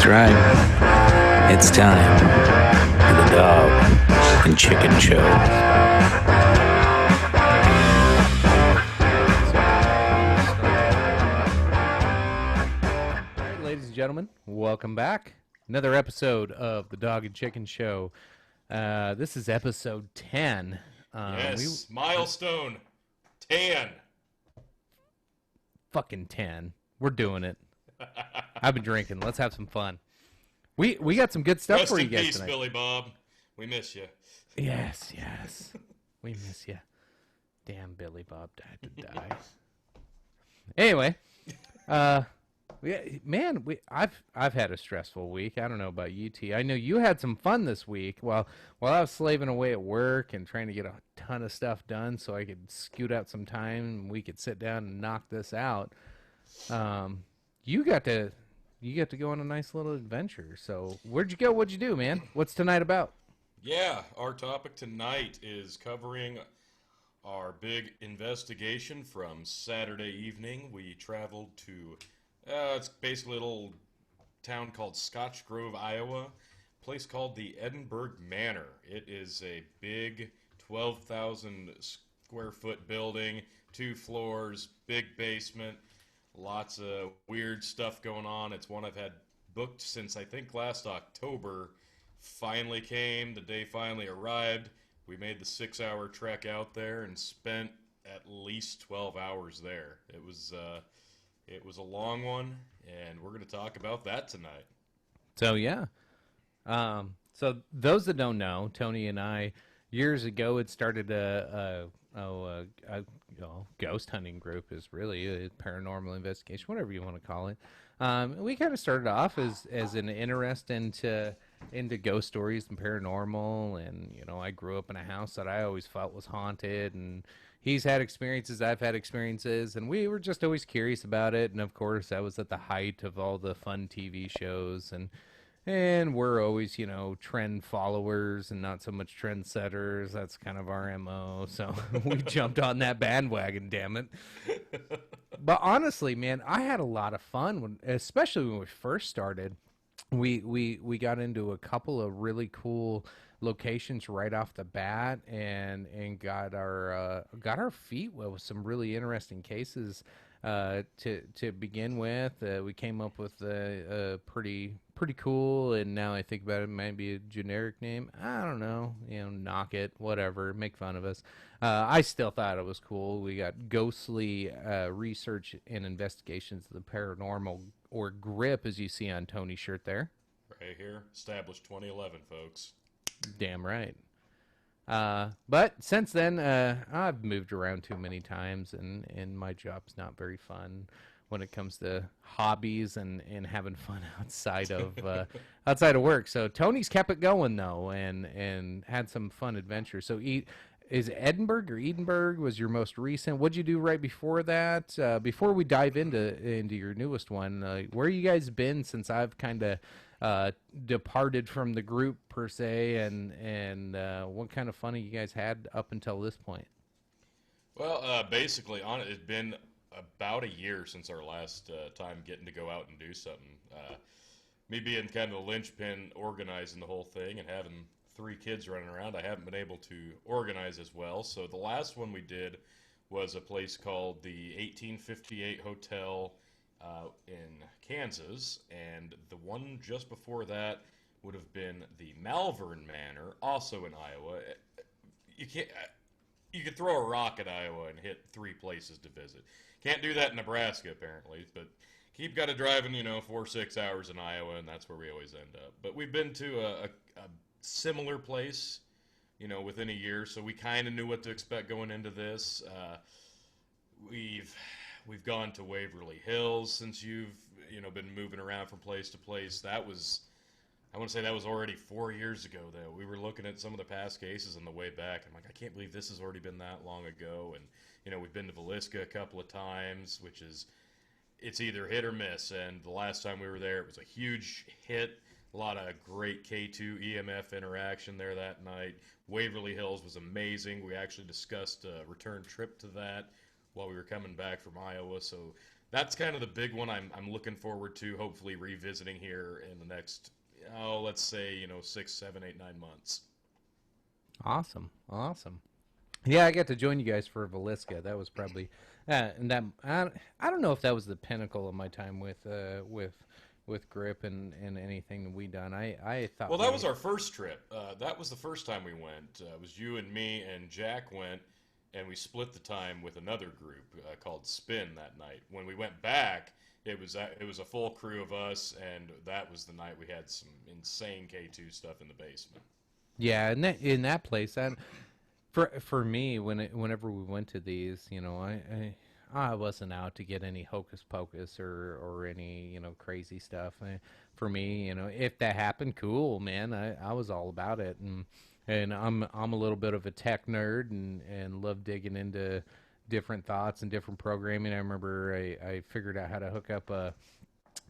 That's right. It's time for the Dog and Chicken Show. All right, ladies and gentlemen, welcome back. Another episode of the Dog and Chicken Show. This is episode 10. Yes, milestone 10. Fucking 10. We're doing it. I've been drinking. Let's have some fun. We got some good stuff Rest for you in guys peace, tonight. Billy Bob. We miss you. Yes. We miss you. Damn, Billy Bob died to die. Anyway, I've had a stressful week. I don't know about you, T. I know you had some fun this week. While I was slaving away at work and trying to get a ton of stuff done, so I could scoot out some time and we could sit down and knock this out. You got to go on a nice little adventure. So where'd you go? What'd you do, man? What's tonight about? Yeah, our topic tonight is covering our big investigation from Saturday evening. We traveled to, it's basically a little town called Scotch Grove, Iowa, a place called the Edinburgh Manor. It is a big 12,000 square foot building, 2 floors, big basement, lots of weird stuff going on. It's one I've had booked since I think last October. Finally came, the day finally arrived. We made the 6-hour trek out there and spent at least 12 hours there. It was a long one, and we're going to talk about that tonight. So yeah. So those that don't know, Tony and I years ago had started a ghost hunting group. Is really a paranormal investigation, whatever you want to call it. We kind of started off as an interest into ghost stories and paranormal, and I grew up in a house that I always felt was haunted, and he's had experiences, I've had experiences, and we were just always curious about it. And of course that was at the height of all the fun TV shows, and we're always trend followers and not so much trend setters. That's kind of our MO, so we jumped on that bandwagon, damn it. But honestly, man, I had a lot of fun especially when we first started. We got into a couple of really cool locations right off the bat, and got our feet wet with some really interesting cases to begin with. We came up with a pretty cool, and now I think about it, might be a generic name. I don't know, knock it, whatever, make fun of us. I still thought it was cool. We got ghostly research and investigations of the paranormal, or GRIP, as you see on Tony's shirt there. Right here, established 2011, folks. Damn right. But since then, I've moved around too many times, and my job's not very fun when it comes to hobbies and having fun outside of work. So Tony's kept it going though, and had some fun adventures. So is Edinburgh or Edinburgh was your most recent? What'd you do right before that? Before we dive into your newest one, where you guys been since I've kind of departed from the group per se, and what kind of fun have you guys had up until this point? Well, basically, it's been about a year since our last time getting to go out and do something. Me being kind of the linchpin organizing the whole thing and having 3 kids running around, I haven't been able to organize as well. So the last one we did was a place called the 1858 Hotel in Kansas, and the one just before that would have been the Malvern Manor, also in Iowa. You could throw a rock at Iowa and hit 3 places to visit. Can't do that in Nebraska, apparently, but keep got to driving, 4-6 hours in Iowa, and that's where we always end up. But we've been to a similar place, within a year, so we kind of knew what to expect going into this. We've gone to Waverly Hills since you've, been moving around from place to place. I want to say that was already 4 years ago, though. We were looking at some of the past cases on the way back. I'm like, I can't believe this has already been that long ago. And, we've been to Villisca a couple of times, it's either hit or miss. And the last time we were there, it was a huge hit. A lot of great K2 EMF interaction there that night. Waverly Hills was amazing. We actually discussed a return trip to that while we were coming back from Iowa. So that's kind of the big one I'm looking forward to. Hopefully, revisiting here in the next, let's say 6, 7, 8, 9 months. Awesome, awesome. Yeah, I got to join you guys for Velisca. That was probably, and that I don't know if that was the pinnacle of my time with Grip and anything that we done. I thought. Well, that was our first trip. That was the first time we went. It was you and me and Jack went, and we split the time with another group called Spin that night. When we went back, it was a full crew of us, and that was the night we had some insane K2 stuff in the basement. Yeah, in that place, and for me, whenever we went to these, I wasn't out to get any hocus pocus or any crazy stuff. For me, if that happened, cool, man. I was all about it, and I'm a little bit of a tech nerd and love digging into different thoughts and different programming. I remember I figured out how to hook up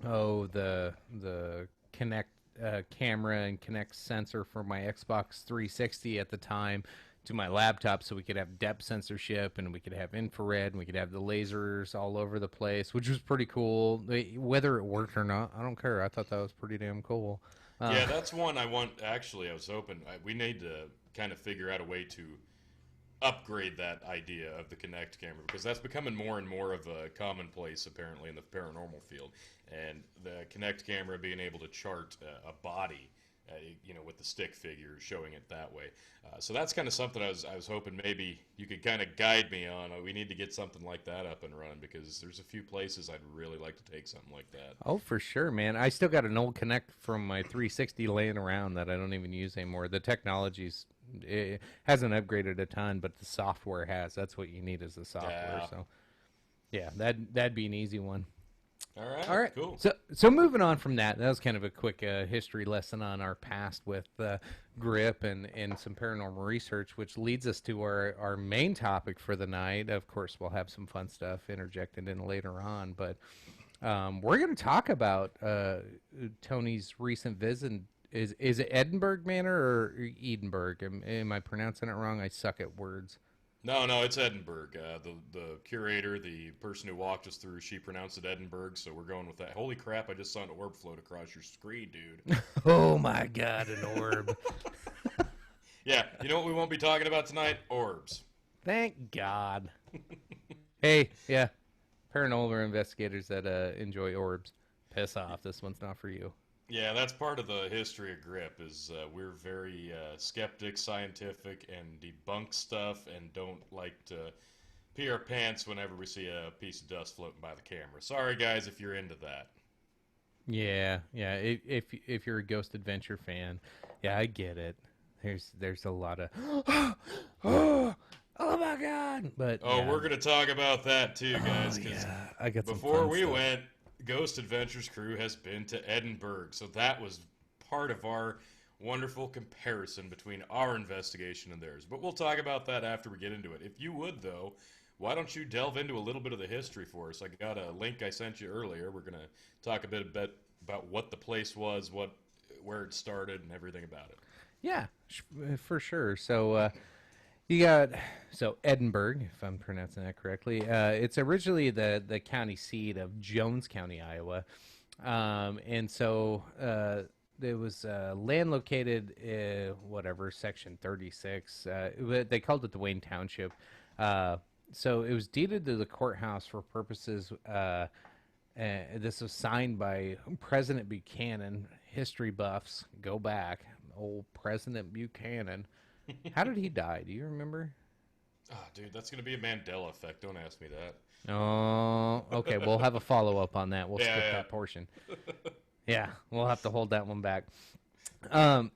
the Kinect camera and Kinect sensor for my Xbox 360 at the time to my laptop, so we could have depth censorship and we could have infrared and we could have the lasers all over the place, which was pretty cool. Whether it worked or not, I don't care. I thought that was pretty damn cool. Yeah, that's one I want. Actually, I was hoping we need to kind of figure out a way to upgrade that idea of the Kinect camera, because that's becoming more and more of a commonplace apparently in the paranormal field. And the Kinect camera being able to chart a body, with the stick figure, showing it that way. So that's kind of something I was hoping maybe you could kind of guide me on. We need to get something like that up and running, because there's a few places I'd really like to take something like that. Oh, for sure, man. I still got an old Kinect from my 360 laying around that I don't even use anymore. The technology's it hasn't upgraded a ton, but the software has. That's what you need, is the software. Yeah. So, yeah, that'd be an easy one. All right, cool. So moving on from that was kind of a quick history lesson on our past with Grip and some paranormal research, which leads us to our main topic for the night. Of course, we'll have some fun stuff interjected in later on, but we're going to talk about Tony's recent visit. Is it Edinburgh Manor or Edinburgh? Am I pronouncing it wrong? I suck at words. No, it's Edinburgh. The curator, the person who walked us through, she pronounced it Edinburgh, so we're going with that. Holy crap, I just saw an orb float across your screen, dude. Oh my god, an orb. Yeah, you know what we won't be talking about tonight? Orbs. Thank God. Hey, yeah, paranormal investigators that enjoy orbs, piss off. This one's not for you. Yeah, that's part of the history of Grip, is we're very skeptic, scientific, and debunk stuff, and don't like to pee our pants whenever we see a piece of dust floating by the camera. Sorry, guys, if you're into that. Yeah. If you're a Ghost Adventure fan, yeah, I get it. There's a lot of oh my god, but yeah. We're gonna talk about that too, guys. Because I got some before fun we stuff. went, Ghost Adventures crew has been to Edinburgh, so that was part of our wonderful comparison between our investigation and theirs. But we'll talk about that after we get into it. If you would, though, why don't you delve into a little bit of the history for us? I got a link I sent you earlier. We're going to talk a bit about what the place was, where it started, and everything about it. Yeah, for sure. So Edinburgh, if I'm pronouncing that correctly. It's originally the county seat of Jones County, Iowa, and so there was land located section 36. They called it the Wayne Township. So it was deeded to the courthouse for purposes. This was signed by President Buchanan. History buffs go back. Old President Buchanan. How did he die? Do you remember? Oh, dude, that's going to be a Mandela effect. Don't ask me that. Oh, okay. We'll have a follow-up on that. We'll skip that portion. Yeah, we'll have to hold that one back.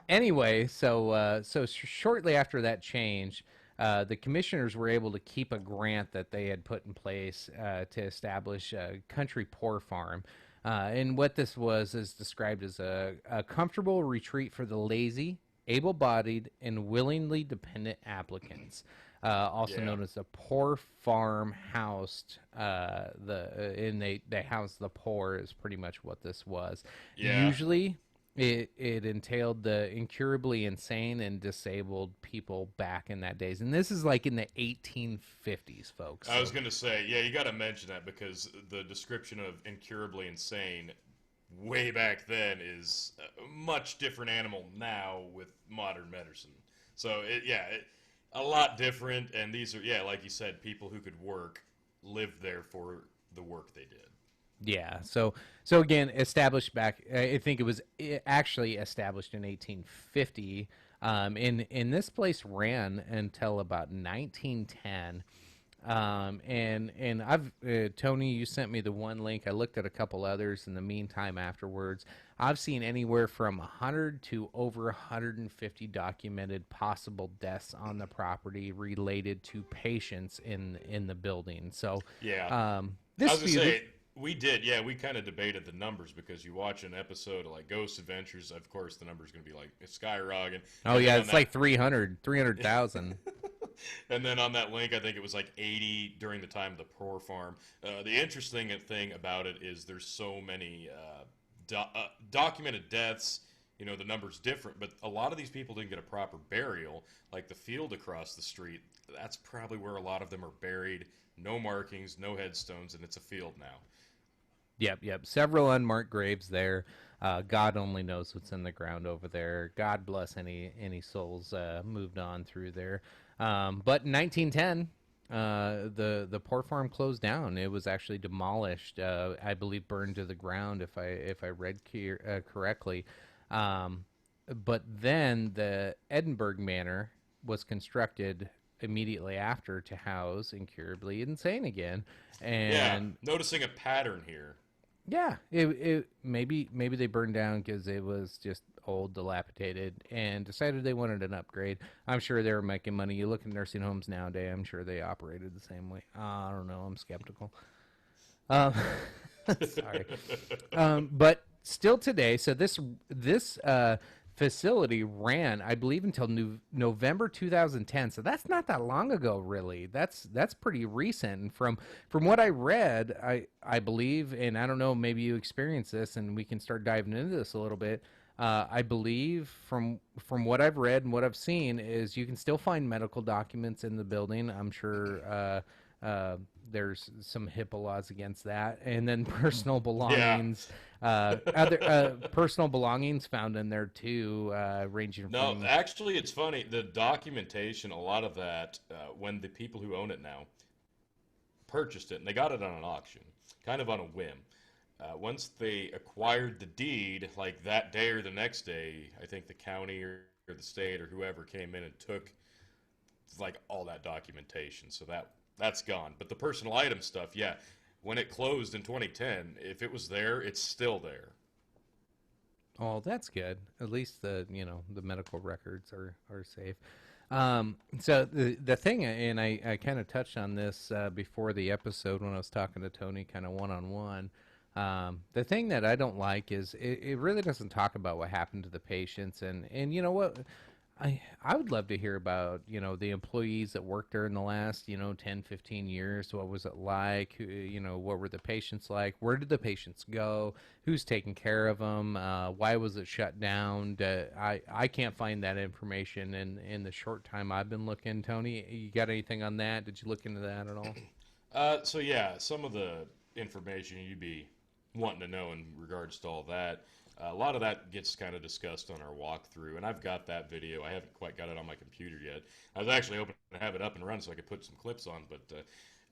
Anyway, so shortly after that change, the commissioners were able to keep a grant that they had put in place to establish a country poor farm. And what this was is described as a comfortable retreat for the lazy, able-bodied, and willingly dependent applicants, also known as a poor farm housed. They housed the poor is pretty much what this was. Yeah. Usually it entailed the incurably insane and disabled people back in that days, and this is like in the 1850s, folks. I was going to say, yeah, you got to mention that because the description of incurably insane way back then is a much different animal now with modern medicine. So, a lot different, and these are, yeah, like you said, people who could work, lived there for the work they did. Yeah. So again, established back. I think it was actually established in 1850. And this place ran until about 1910. And I've Tony, you sent me the one link. I looked at a couple others in the meantime afterwards. I've seen anywhere from 100 to over 150 documented possible deaths on the property related to patients in the building. So Yeah. this I was going to say, we did, yeah, we kind of debated the numbers because you watch an episode of like Ghost Adventures, of course the number's going to be like skyrocketing. Oh yeah, it's like 300,000. And then on that link, I think it was like 80 during the time of the Poor Farm. The interesting thing about it is there's so many documented deaths. You know, the number's different, but a lot of these people didn't get a proper burial. Like the field across the street, that's probably where a lot of them are buried. No markings, no headstones, and it's a field now. Yep. Several unmarked graves there. God only knows what's in the ground over there. God bless any souls moved on through there. But in 1910, the Poor Farm closed down. It was actually demolished. I believe burned to the ground, if I read correctly. But then the Edinburgh Manor was constructed immediately after to house incurably insane again. And yeah, noticing a pattern here. Yeah, it maybe they burned down because it was just old, dilapidated, and decided they wanted an upgrade. I'm sure they were making money. You look at nursing homes nowadays, I'm sure they operated the same way. I don't know. I'm skeptical. Sorry. But still today, so this facility ran, I believe, until November 2010. So that's not that long ago, really. That's pretty recent. And from what I read, I believe, and I don't know, maybe you experienced this, and we can start diving into this a little bit. I believe from what I've read and what I've seen is you can still find medical documents in the building. I'm sure there's some HIPAA laws against that, and then personal belongings, other personal belongings found in there too, ranging from. No, actually, it's funny. The documentation, a lot of that, when the people who own it now purchased it, and they got it on an auction, kind of on a whim. Once they acquired the deed, like that day or the next day, I think the county or the state or whoever came in and took like all that documentation. So that's gone. But the personal item stuff, yeah, when it closed in 2010, if it was there, it's still there. Oh, that's good. At least the medical records are safe. So the thing, and I kind of touched on this before the episode when I was talking to Tony, kind of one-on-one. The thing that I don't like is it really doesn't talk about what happened to the patients, and you know what, I would love to hear about, the employees that worked there in the last, 10, 15 years. What was it like? What were the patients like? Where did the patients go? Who's taking care of them? Why was it shut down? I can't find that information in the short time I've been looking. Tony, you got anything on that? Did you look into that at all? So yeah, some of the information you'd be wanting to know in regards to all that. A lot of that gets kind of discussed on our walkthrough, and I've got that video. I haven't quite got it on my computer yet. I was actually hoping to have it up and run so I could put some clips on, but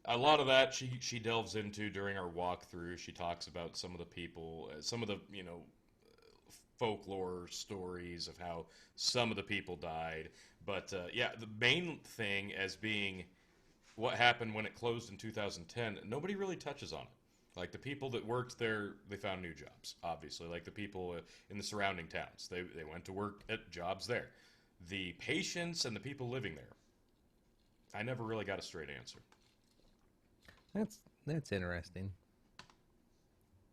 a lot of that she delves into during our walkthrough. She talks about some of the people, some of the folklore stories of how some of the people died. But yeah, the main thing as being what happened when it closed in 2010, nobody really touches on it. Like the people that worked there, they found new jobs, obviously. Like the people in the surrounding towns, they went to work at jobs there. The patients and the people living there, I never really got a straight answer. That's interesting.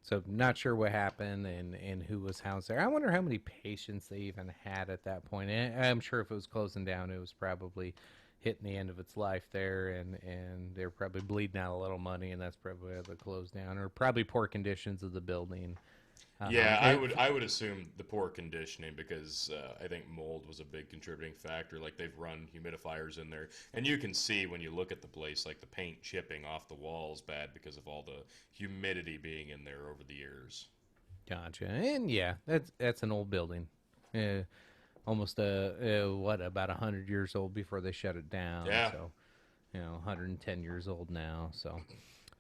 So not sure what happened and who was housed there. I wonder how many patients they even had at that point. And I'm sure if it was closing down, it was probably hitting the end of its life there, and they're probably bleeding out a little money, and that's probably why they closed down, or probably poor conditions of the building. Yeah, I would assume the poor conditioning because I think mold was a big contributing factor. Like they've run humidifiers in there, and you can see when you look at the place, like the paint chipping off the walls bad because of all the humidity being in there over the years. Gotcha. And yeah, that's an old building. Almost what, about 100 years old before they shut it down. Yeah. So 110 years old now. So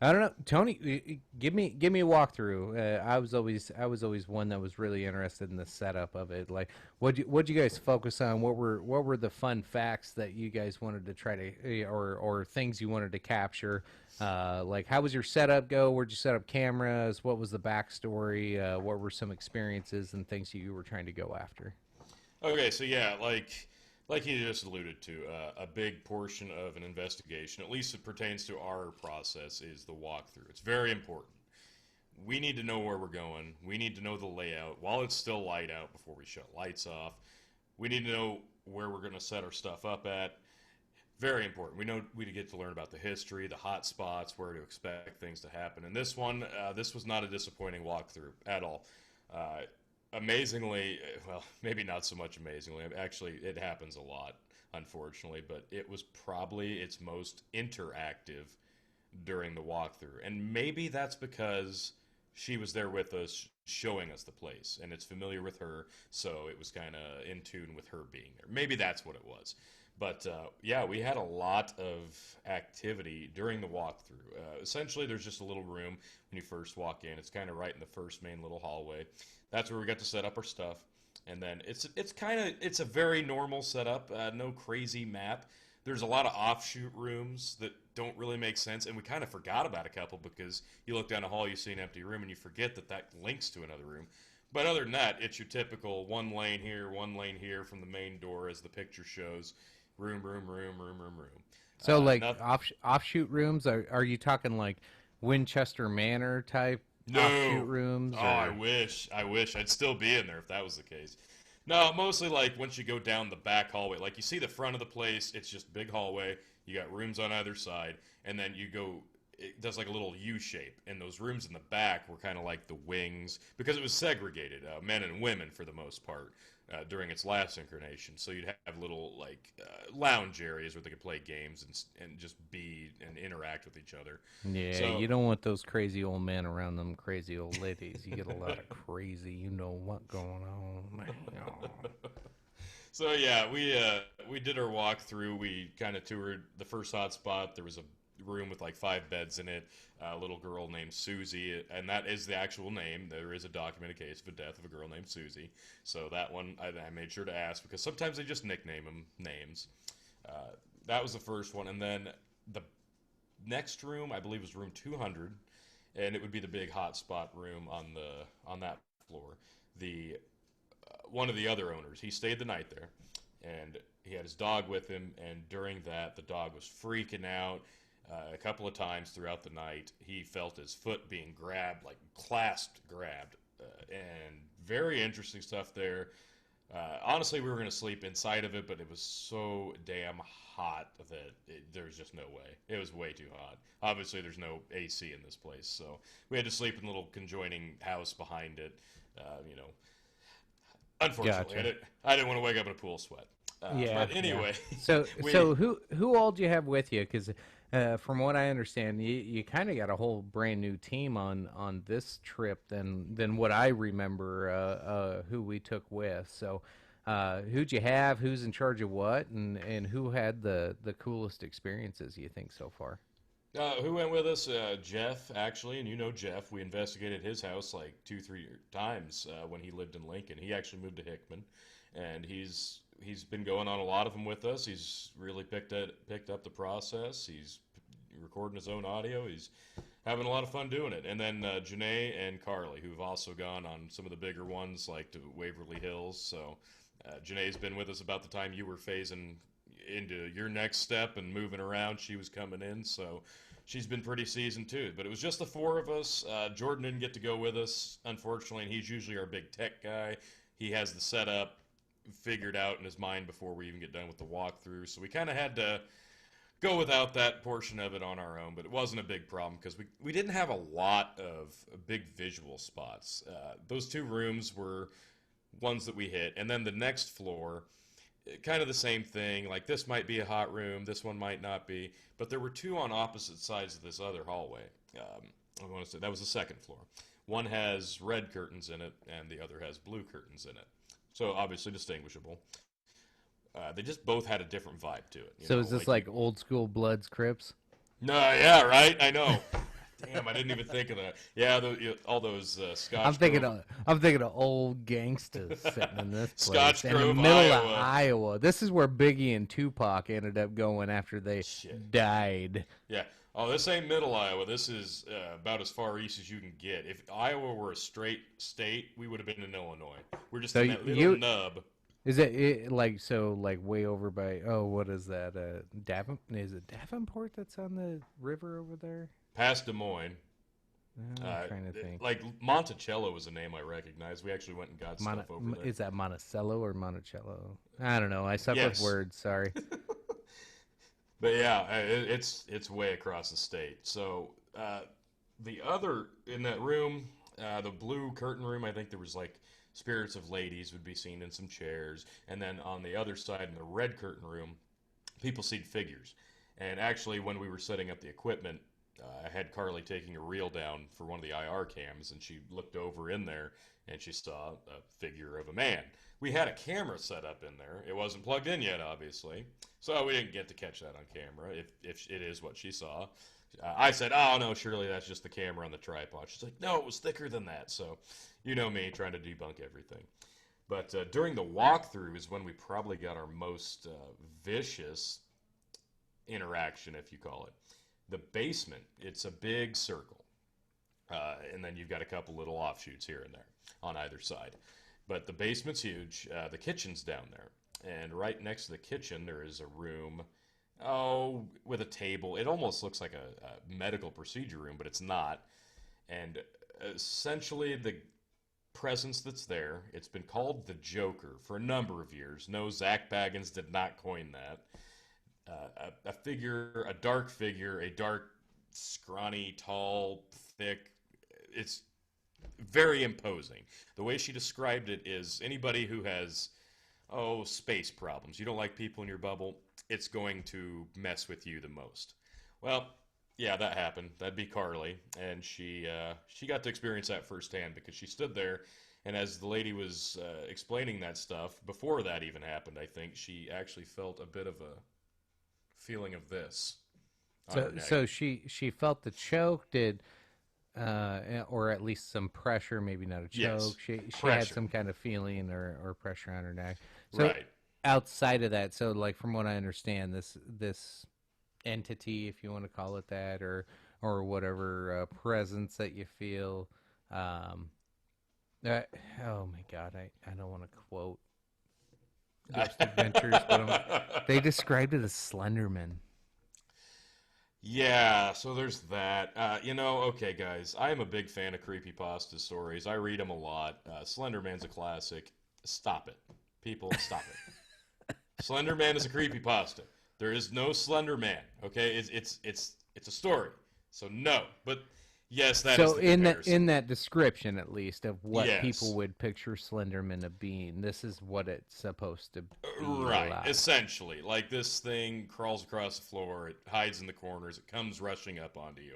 I don't know, Tony. Give me a walkthrough. I was always one that was really interested in the setup of it. Like, what'd you guys focus on? What were the fun facts that you guys wanted to try to, or things you wanted to capture? Like, how was your setup go? Where'd you set up cameras? What was the backstory? What were some experiences and things you were trying to go after? Okay, so yeah, like you just alluded to, a big portion of an investigation, at least it pertains to our process, is the walkthrough. It's very important. We need to know where we're going. We need to know the layout while it's still light out before we shut lights off. We need to know where we're going to set our stuff up at. Very important. We get to learn about the history, the hot spots, where to expect things to happen. And this one, this was not a disappointing walkthrough at all. Amazingly, well, maybe not so much amazingly. Actually, it happens a lot, unfortunately, but it was probably its most interactive during the walkthrough. And maybe that's because she was there with us showing us the place, and it's familiar with her, so it was kind of in tune with her being there. Maybe that's what it was. But yeah, we had a lot of activity during the walkthrough. Essentially, there's just a little room when you first walk in. It's kind of right in the first main little hallway. That's where we got to set up our stuff. And then it's a very normal setup, no crazy map. There's a lot of offshoot rooms that don't really make sense, and we kind of forgot about a couple because you look down the hall, you see an empty room, and you forget that links to another room. But other than that, it's your typical one lane here from the main door, as the picture shows. Room. So, like, offshoot rooms, are you talking like Winchester Manor type offshoot rooms? Oh, I wish I'd still be in there if that was the case. No, mostly like once you go down the back hallway, like you see the front of the place, it's just big hallway. You got rooms on either side, and then you go. It does like a little U shape, and those rooms in the back were kind of like the wings because it was segregated, men and women for the most part. During its last incarnation, so you'd have little lounge areas where they could play games and just be and interact with each other. Yeah, so, you don't want those crazy old men around them crazy old ladies. You get a lot of crazy, what going on. So yeah, we did our walkthrough. We kind of toured the first hot spot. There was a room with like 5 beds in it. A little girl named Susie, and that is the actual name. There is a documented case of a death of a girl named Susie. So that one I made sure to ask because sometimes they just nickname them names. That was the first one, and then the next room I believe was room 200, and it would be the big hot spot room on that floor. The one of the other owners, he stayed the night there, and he had his dog with him. And during that, the dog was freaking out. A couple of times throughout the night, he felt his foot being grabbed, like grabbed, and very interesting stuff there. Honestly, we were going to sleep inside of it, but it was so damn hot that there was just no way. It was way too hot. Obviously, there's no AC in this place, so we had to sleep in a little conjoining house behind it. Unfortunately, Gotcha. I didn't want to wake up in a pool of sweat. Yeah. But anyway, So who all do you have with you? Because from what I understand, you kind of got a whole brand new team on this trip than what I remember. Who we took with. So who'd you have? Who's in charge of what? And who had the coolest experiences you think so far? Who went with us? Jeff, actually, and you know Jeff. We investigated his house like 2-3 times when he lived in Lincoln. He actually moved to Hickman, and he's been going on a lot of them with us. He's really picked up the process. He's recording his own audio. He's having a lot of fun doing it. And then Janae and Carly, who've also gone on some of the bigger ones, like to Waverly Hills. So Janae's been with us about the time you were phasing into your next step and moving around. She was coming in, so she's been pretty seasoned too. But it was just the 4 of us. Jordan didn't get to go with us, unfortunately, and he's usually our big tech guy. He has the setup figured out in his mind before we even get done with the walkthrough. So we kind of had to go without that portion of it on our own, but it wasn't a big problem because we didn't have a lot of big visual spots. Those 2 rooms were ones that we hit, and then the next floor, kind of the same thing. Like, this might be a hot room, this one might not be, but there were 2 on opposite sides of this other hallway. I want to say that was the second floor. One has red curtains in it, and the other has blue curtains in it. So obviously distinguishable. They just both had a different vibe to it. So is this like old school Bloods Crips? No, yeah, right. I know. Damn, I didn't even think of that. Yeah, all those Scotch. I'm thinking of old gangsters sitting in this place Scotch in the Grove, middle Iowa. of Iowa. This is where Biggie and Tupac ended up going after they died. Yeah. Oh, this ain't middle Iowa. This is about as far east as you can get. If Iowa were a straight state, we would have been in Illinois. We're just in that little nub. Is it like way over by? Oh, what is that? Is it Davenport that's on the river over there? Past Des Moines. I'm trying to think. Like Monticello was a name I recognized. We actually went and got stuff over there. Is that Monticello or Monticello? I don't know. I suck Yes. with words. Sorry. But yeah, it's way across the state. So the other in that room, the blue curtain room, I think there was like spirits of ladies would be seen in some chairs, and then on the other side in the red curtain room, people seen figures. And actually, when we were setting up the equipment, I had Carly taking a reel down for one of the IR cams, and she looked over in there, and she saw a figure of a man. We had a camera set up in there. It wasn't plugged in yet, obviously, so we didn't get to catch that on camera, if it is what she saw. I said, oh, no, surely that's just the camera on the tripod. She's like, no, it was thicker than that. So, you know me, trying to debunk everything. But during the walkthrough is when we probably got our most vicious interaction, if you call it. The basement, it's a big circle. And then you've got a couple little offshoots here and there on either side. But the basement's huge. The kitchen's down there. And right next to the kitchen, there is a room, with a table. It almost looks like a medical procedure room, but it's not. And essentially, the presence that's there, it's been called the Joker for a number of years. No, Zak Baggans did not coin that. A dark figure, a dark, scrawny, tall, thick. It's very imposing. The way she described it is anybody who has, space problems. You don't like people in your bubble, it's going to mess with you the most. Well, yeah, that happened. That'd be Carly, and she got to experience that firsthand because she stood there, and as the lady was explaining that stuff, before that even happened, I think, she actually felt a bit of a feeling of this. So she felt the choke, or at least some pressure, maybe not a choke. Yes, She pressure. had some kind of feeling or pressure on her neck. So Right. outside of that, so like from what I understand, this entity, if you want to call it that, or whatever presence that you feel. Oh my God, I don't want to quote Ghost Adventures, but they described it as Slenderman. Yeah, so there's that. Okay, guys, I am a big fan of creepypasta stories. I read them a lot. Slender Man's a classic. Stop it. People, stop it. Slender Man is a creepypasta. There is no Slender Man, okay? It's a story. So no, but yes, that is so the comparison. in that description, at least, of what Yes. people would picture Slenderman of being, this is what it's supposed to be. Right, like. essentially. Like, this thing crawls across the floor, it hides in the corners, it comes rushing up onto you.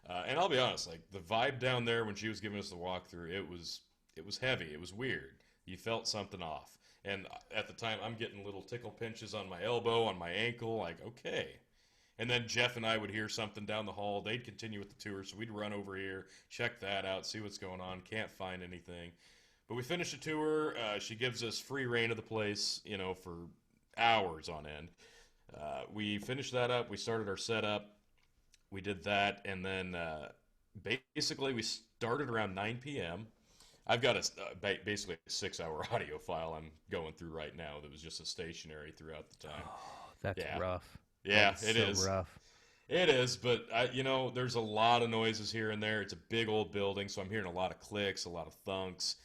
And I'll be honest, like, the vibe down there when she was giving us the walkthrough, it was heavy, it was weird. You felt something off. And at the time, I'm getting little tickle pinches on my elbow, on my ankle, like, okay. And then Jeff and I would hear something down the hall. They'd continue with the tour, so we'd run over here, check that out, see what's going on. Can't find anything. But we finished the tour. She gives us free reign of the place, for hours on end. We finished that up. We started our setup. We did that, and then basically we started around 9 p.m. I've got basically a 6-hour audio file I'm going through right now that was just a stationary throughout the time. That's rough. Yeah, That's it so is. rough. It is, but there's a lot of noises here and there. It's a big old building, so I'm hearing a lot of clicks, a lot of thunks,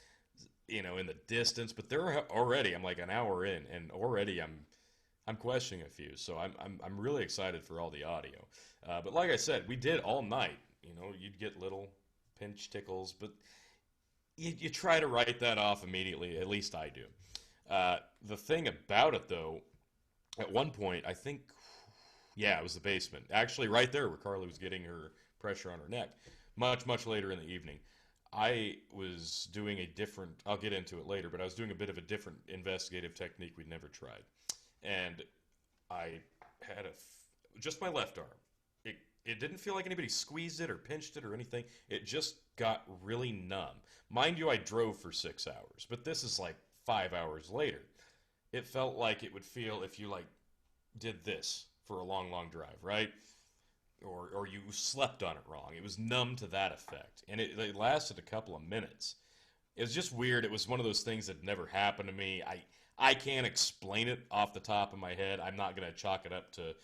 in the distance. But I'm like an hour in, and already I'm I'm questioning a few, so I'm really excited for all the audio. But like I said, we did all night. You know, you'd get little pinch tickles, but you try to write that off immediately. At least I do. The thing about it, though, at one point, I think, yeah, it was the basement. Actually, right there where Carly was getting her pressure on her neck. Much later in the evening, I was doing a different, I'll get into it later, but I was doing a bit of a different investigative technique we'd never tried. And I had just my left arm. It didn't feel like anybody squeezed it or pinched it or anything. It just got really numb. Mind you, I drove for 6 hours, but this is like 5 hours later. It felt like it would feel if you like did this for a long drive, right? Or you slept on it wrong. It was numb to that effect. And it lasted a couple of minutes. It was just weird. It was one of those things that never happened to me. I can't explain it off the top of my head. I'm not going to chalk it up to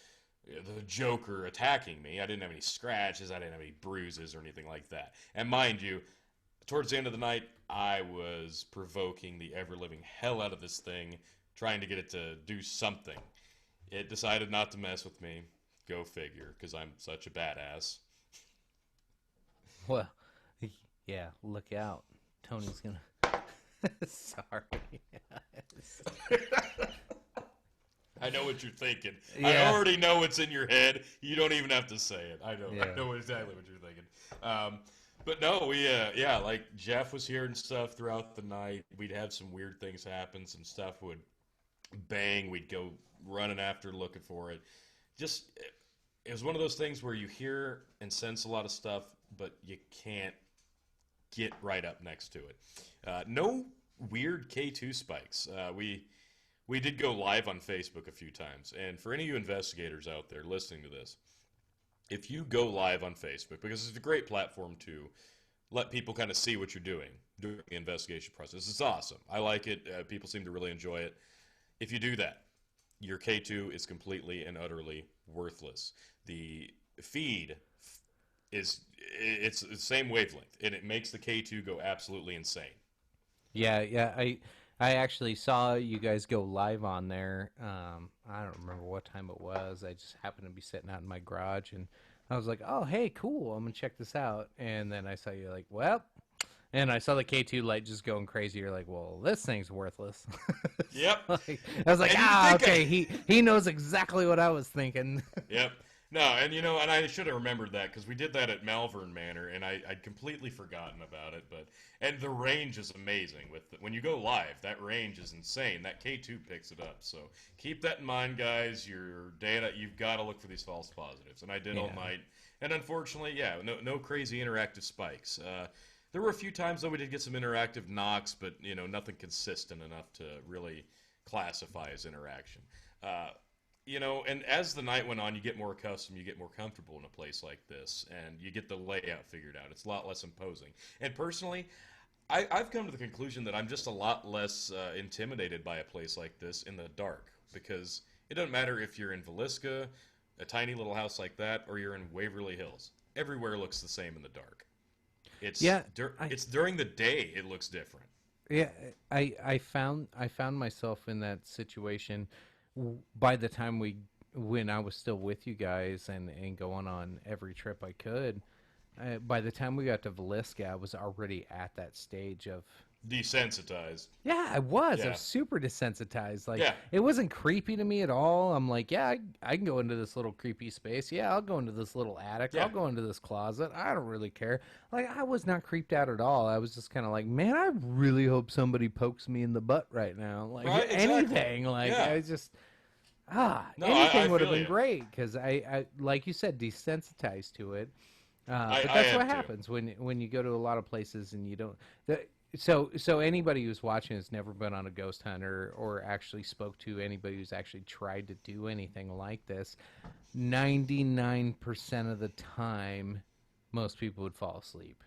the Joker attacking me. I didn't have any scratches. I didn't have any bruises or anything like that. And mind you, towards the end of the night, I was provoking the ever-living hell out of this thing, trying to get it to do something. It decided not to mess with me. Go figure, because I'm such a badass. Well, yeah, look out. Tony's gonna... Sorry. I know what you're thinking. Yeah. I already know what's in your head. You don't even have to say it. I know. Yeah. I know exactly what you're thinking. But no, we like Jeff was here and stuff throughout the night. We'd have some weird things happen. Some stuff would bang. We'd go running after looking for it. Just, it was one of those things where you hear and sense a lot of stuff, but you can't get right up next to it. No weird K2 spikes. We did go live on Facebook a few times, and for any of you investigators out there listening to this, if you go live on Facebook, because it's a great platform to let people kind of see what you're doing during the investigation process. It's awesome. I like it. People seem to really enjoy it. If you do that, your K2 is completely and utterly worthless. The feed it's the same wavelength, and it makes the K2 go absolutely insane. Yeah. I actually saw you guys go live on there. I don't remember what time it was. I just happened to be sitting out in my garage, and I was like, oh, hey, cool. I'm going to check this out. And then I saw you like, well, and I saw the K2 light just going crazy. You're like, well, this thing's worthless. Yep. I was like, okay. He knows exactly what I was thinking. Yep. No, and and I should have remembered that because we did that at Malvern Manor, and I'd completely forgotten about it. And the range is amazing. When you go live, that range is insane. That K2 picks it up. So keep that in mind, guys. Your data, you've got to look for these false positives. And I did all night. And unfortunately, no crazy interactive spikes. There were a few times though we did get some interactive knocks, but nothing consistent enough to really classify as interaction. And as the night went on, you get more accustomed, you get more comfortable in a place like this, and you get the layout figured out. It's a lot less imposing. And personally, I've come to the conclusion that I'm just a lot less intimidated by a place like this in the dark, because it doesn't matter if you're in Villisca, a tiny little house like that, or you're in Waverly Hills. Everywhere looks the same in the dark. It's during the day it looks different. Yeah, I found myself in that situation by the time when I was still with you guys and going on every trip I could. By the time we got to Villisca, I was already at that stage of desensitized. Yeah, I was. Yeah. I was super desensitized. Like, Yeah. It wasn't creepy to me at all. I'm like, yeah, I can go into this little creepy space. Yeah, I'll go into this little attic. Yeah. I'll go into this closet. I don't really care. Like, I was not creeped out at all. I was just kind of like, man, I really hope somebody pokes me in the butt right now. Like, Right, exactly. anything. Like, Yeah. I was just... No, anything I would have feel been you. great because I, like you said, desensitized to it. But I that's am what too. happens when you go to a lot of places and you don't. So anybody who's watching has never been on a ghost hunt or actually spoke to anybody who's actually tried to do anything like this. 99% of the time, most people would fall asleep.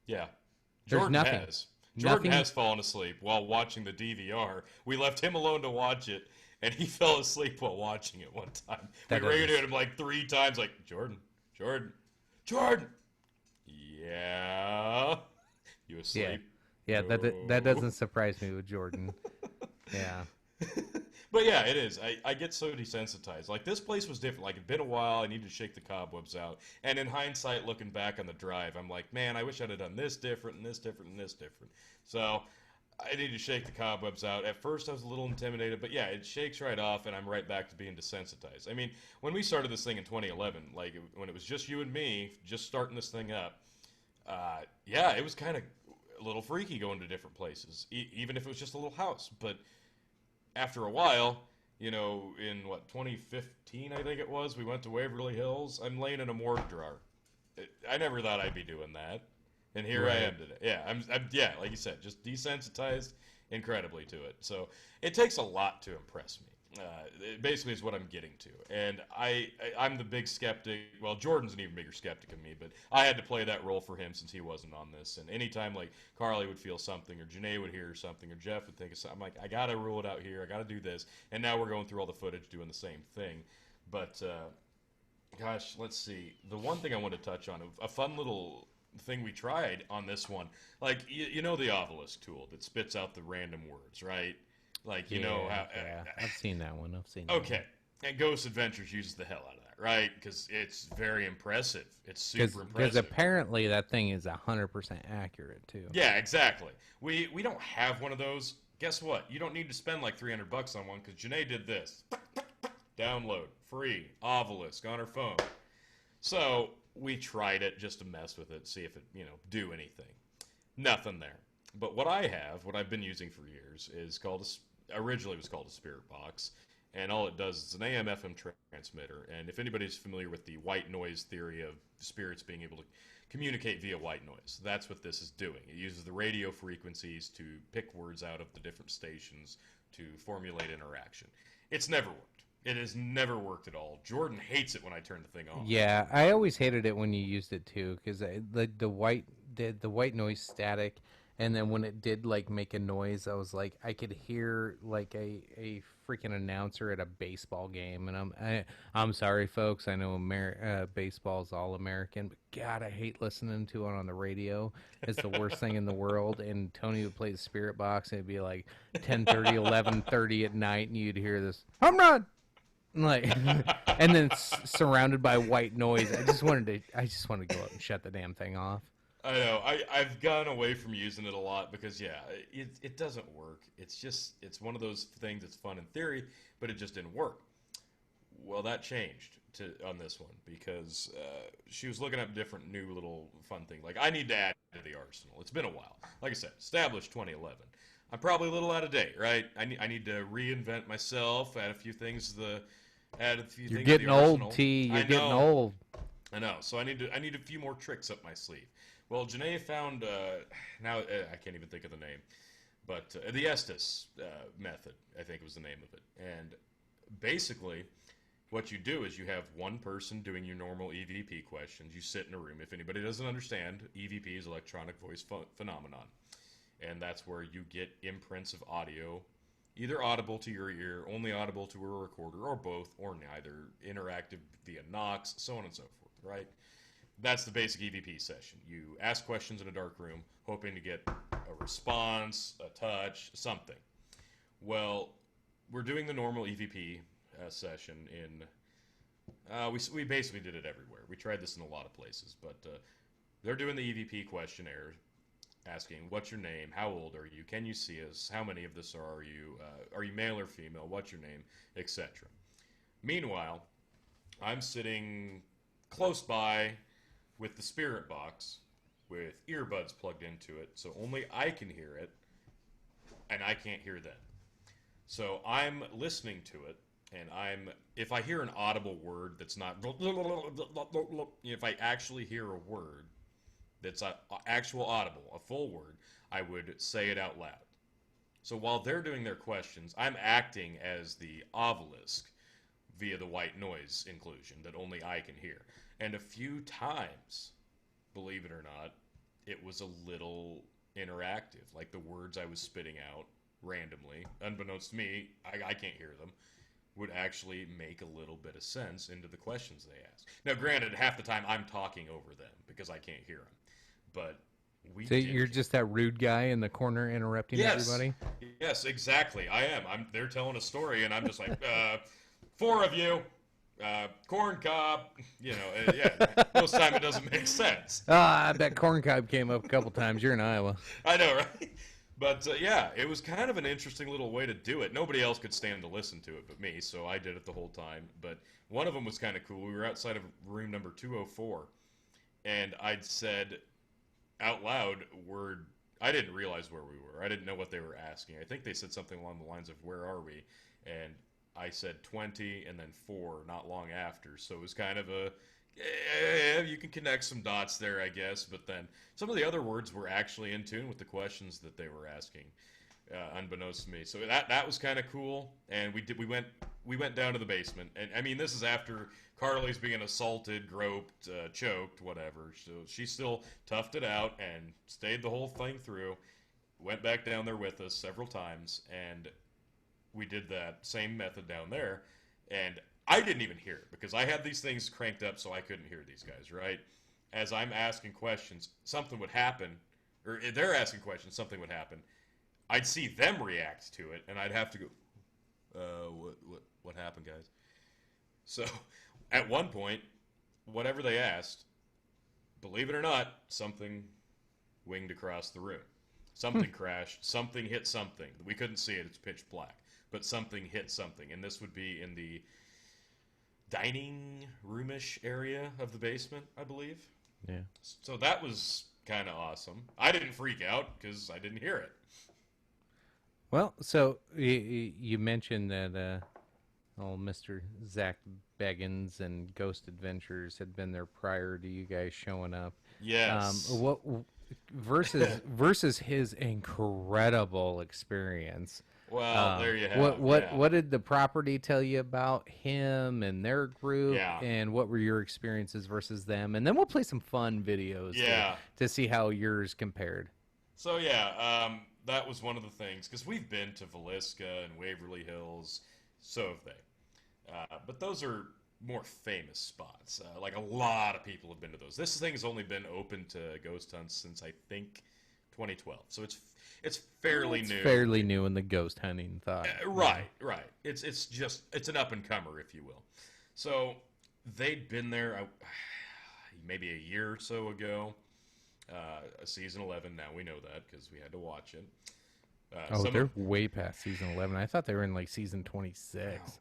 Yeah. There's Jordan nothing. has. Jordan Nothing- has fallen asleep while watching the DVR. We left him alone to watch it, and he fell asleep while watching it one time. That We doesn't- radioed him like 3 times, like, Jordan. Yeah. You asleep? Yeah, No. that doesn't surprise me with Jordan. Yeah. But yeah, it is. I get so desensitized. Like, this place was different. Like, it'd been a while. I needed to shake the cobwebs out. And in hindsight, looking back on the drive, I'm like, man, I wish I'd have done this different and this different and this different. So I need to shake the cobwebs out. At first, I was a little intimidated, but yeah, it shakes right off, and I'm right back to being desensitized. I mean, when we started this thing in 2011, like, when it was just you and me, just starting this thing up, yeah, it was kind of a little freaky going to different places, even if it was just a little house. But after a while, in 2015, I think it was, we went to Waverly Hills. I'm laying in a morgue drawer. I never thought I'd be doing that, and here I am today. Yeah, I'm yeah, like you said, just desensitized incredibly to it. So it takes a lot to impress me. It basically is what I'm getting to, and I'm the big skeptic. Well, Jordan's an even bigger skeptic of me, but I had to play that role for him since he wasn't on this. And anytime like Carly would feel something, or Janae would hear something, or Jeff would think of something, I'm like, I gotta rule it out here. I gotta do this. And now we're going through all the footage doing the same thing. But gosh, let's see. The one thing I want to touch on, a fun little thing we tried on this one, like you know the obelisk tool that spits out the random words, right? Like, you know how... yeah. I've seen that one. Okay. And Ghost Adventures uses the hell out of that, right? Because it's very impressive. It's super impressive. Because apparently that thing is 100% accurate, too. Yeah, exactly. We don't have one of those. Guess what? You don't need to spend like $300 on one, because Janae did this. Download. Free. Obelisk on her phone. So we tried it just to mess with it, see if it, do anything. Nothing there. But what I've been using for years, is originally it was called a spirit box, and all it does is an AM/FM transmitter. And if anybody's familiar with the white noise theory of spirits being able to communicate via white noise, that's what this is doing. It uses the radio frequencies to pick words out of the different stations to formulate interaction. It's never worked. It has never worked at all. Jordan hates it when I turn the thing on. Yeah, I always hated it when you used it too, because the white noise static. And then when it did like make a noise, I was like, I could hear like a freaking announcer at a baseball game. And I'm sorry, folks. I know baseball's all American, but God, I hate listening to it on the radio. It's the worst thing in the world. And Tony would play the spirit box, and it'd be like 10:30, 11:30 at night, and you'd hear this home run, like, and then surrounded by white noise. I just wanted to go up and shut the damn thing off. I know. I've gone away from using it a lot because, yeah, it doesn't work. It's one of those things that's fun in theory, but it just didn't work. Well, that changed on this one because she was looking up different new little fun things. Like, I need to add to the arsenal. It's been a while. Like I said, established 2011. I'm probably a little out of date, right? I need to reinvent myself, add a few things to the You're getting old, T. You're getting old. I know. So I need a few more tricks up my sleeve. Well, Janae found, now I can't even think of the name, but the Estes method, I think was the name of it. And basically, what you do is you have one person doing your normal EVP questions. You sit in a room. If anybody doesn't understand, EVP is electronic voice phenomenon. And that's where you get imprints of audio, either audible to your ear, only audible to a recorder, or both, or neither, interactive via knocks, so on and so forth, right? That's the basic EVP session. You ask questions in a dark room, hoping to get a response, a touch, something. Well, we're doing the normal EVP session in... we basically did it everywhere. We tried this in a lot of places, but they're doing the EVP questionnaire, asking, what's your name? How old are you? Can you see us? How many of this are you? Are you male or female? What's your name? Etc. Meanwhile, I'm sitting close by with the spirit box with earbuds plugged into it, so only I can hear it, and I can't hear them. So I'm listening to it, and if I hear an audible word that's not, if I actually hear a word that's an actual audible, a full word, I would say it out loud. So while they're doing their questions, I'm acting as the obelisk via the white noise inclusion that only I can hear. And a few times, believe it or not, it was a little interactive. Like the words I was spitting out randomly, unbeknownst to me, I can't hear them, would actually make a little bit of sense into the questions they asked. Now, granted, half the time I'm talking over them because I can't hear them. But We So did. you're just that rude guy in the corner interrupting everybody? Yes, exactly. I am. They're telling a story, and I'm just like, four of you, corn cob. Yeah. Most time it doesn't make sense. I bet corn cob came up a couple times. You're in Iowa. I know, right? But yeah, it was kind of an interesting little way to do it. Nobody else could stand to listen to it but me, so I did it the whole time. But one of them was kind of cool. We were outside of room number 204, and I'd said out loud I didn't realize where we were. I didn't know what they were asking. I think they said something along the lines of, where are we? And I said 20 and then 4 not long after. So it was kind of you can connect some dots there, I guess. But then some of the other words were actually in tune with the questions that they were asking, unbeknownst to me. So that was kind of cool. And we went down to the basement. And I mean, this is after Carly's being assaulted, groped, choked, whatever. So she still toughed it out and stayed the whole thing through. Went back down there with us several times, and we did that same method down there. And I didn't even hear it because I had these things cranked up so I couldn't hear these guys, right? As I'm asking questions, something would happen, or they're asking questions, something would happen. I'd see them react to it, and I'd have to go, what happened, guys? So at one point, whatever they asked, believe it or not, something winged across the room. Something crashed. Something hit something. We couldn't see it. It's pitch black. But something hit something. And this would be in the dining roomish area of the basement, I believe. Yeah. So that was kind of awesome. I didn't freak out because I didn't hear it. Well, so you mentioned that Mr. Zak Baggans and Ghost Adventures had been there prior to you guys showing up. Yes. What versus his incredible experience? Well, there you have. What did the property tell you about him and their group? Yeah. And what were your experiences versus them? And then we'll play some fun videos. To see how yours compared. So that was one of the things, because we've been to Villisca and Waverly Hills, so have they. But those are more famous spots. Like a lot of people have been to those. This thing has only been open to ghost hunts since I think 2012. So it's fairly new. Fairly new in the ghost hunting thought. Right. It's an up and comer, if you will. So they'd been there maybe a year or so ago. Season 11. Now we know that because we had to watch it. They're way past season 11. I thought they were in like season 26.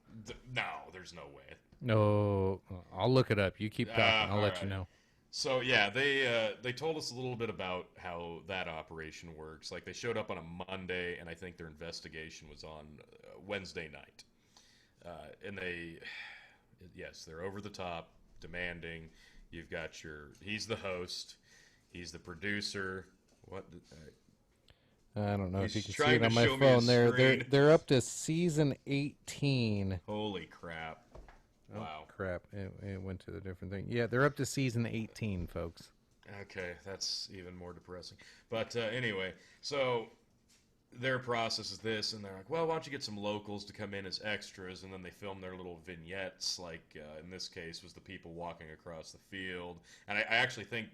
No, there's no way. No, I'll look it up. You keep talking. I'll let you know. So yeah, they told us a little bit about how that operation works. Like they showed up on a Monday, and I think their investigation was on Wednesday night. And they're over the top, demanding. You've got he's the host, he's the producer. I don't know if you can see trying it to on my show me a phone there. screen. They're up to season 18. Holy crap. Oh, Wow. crap. It went to a different thing. Yeah, they're up to season 18, folks. Okay, that's even more depressing. But anyway, so their process is this, and they're like, well, why don't you get some locals to come in as extras, and then they film their little vignettes, like in this case was the people walking across the field. And I actually think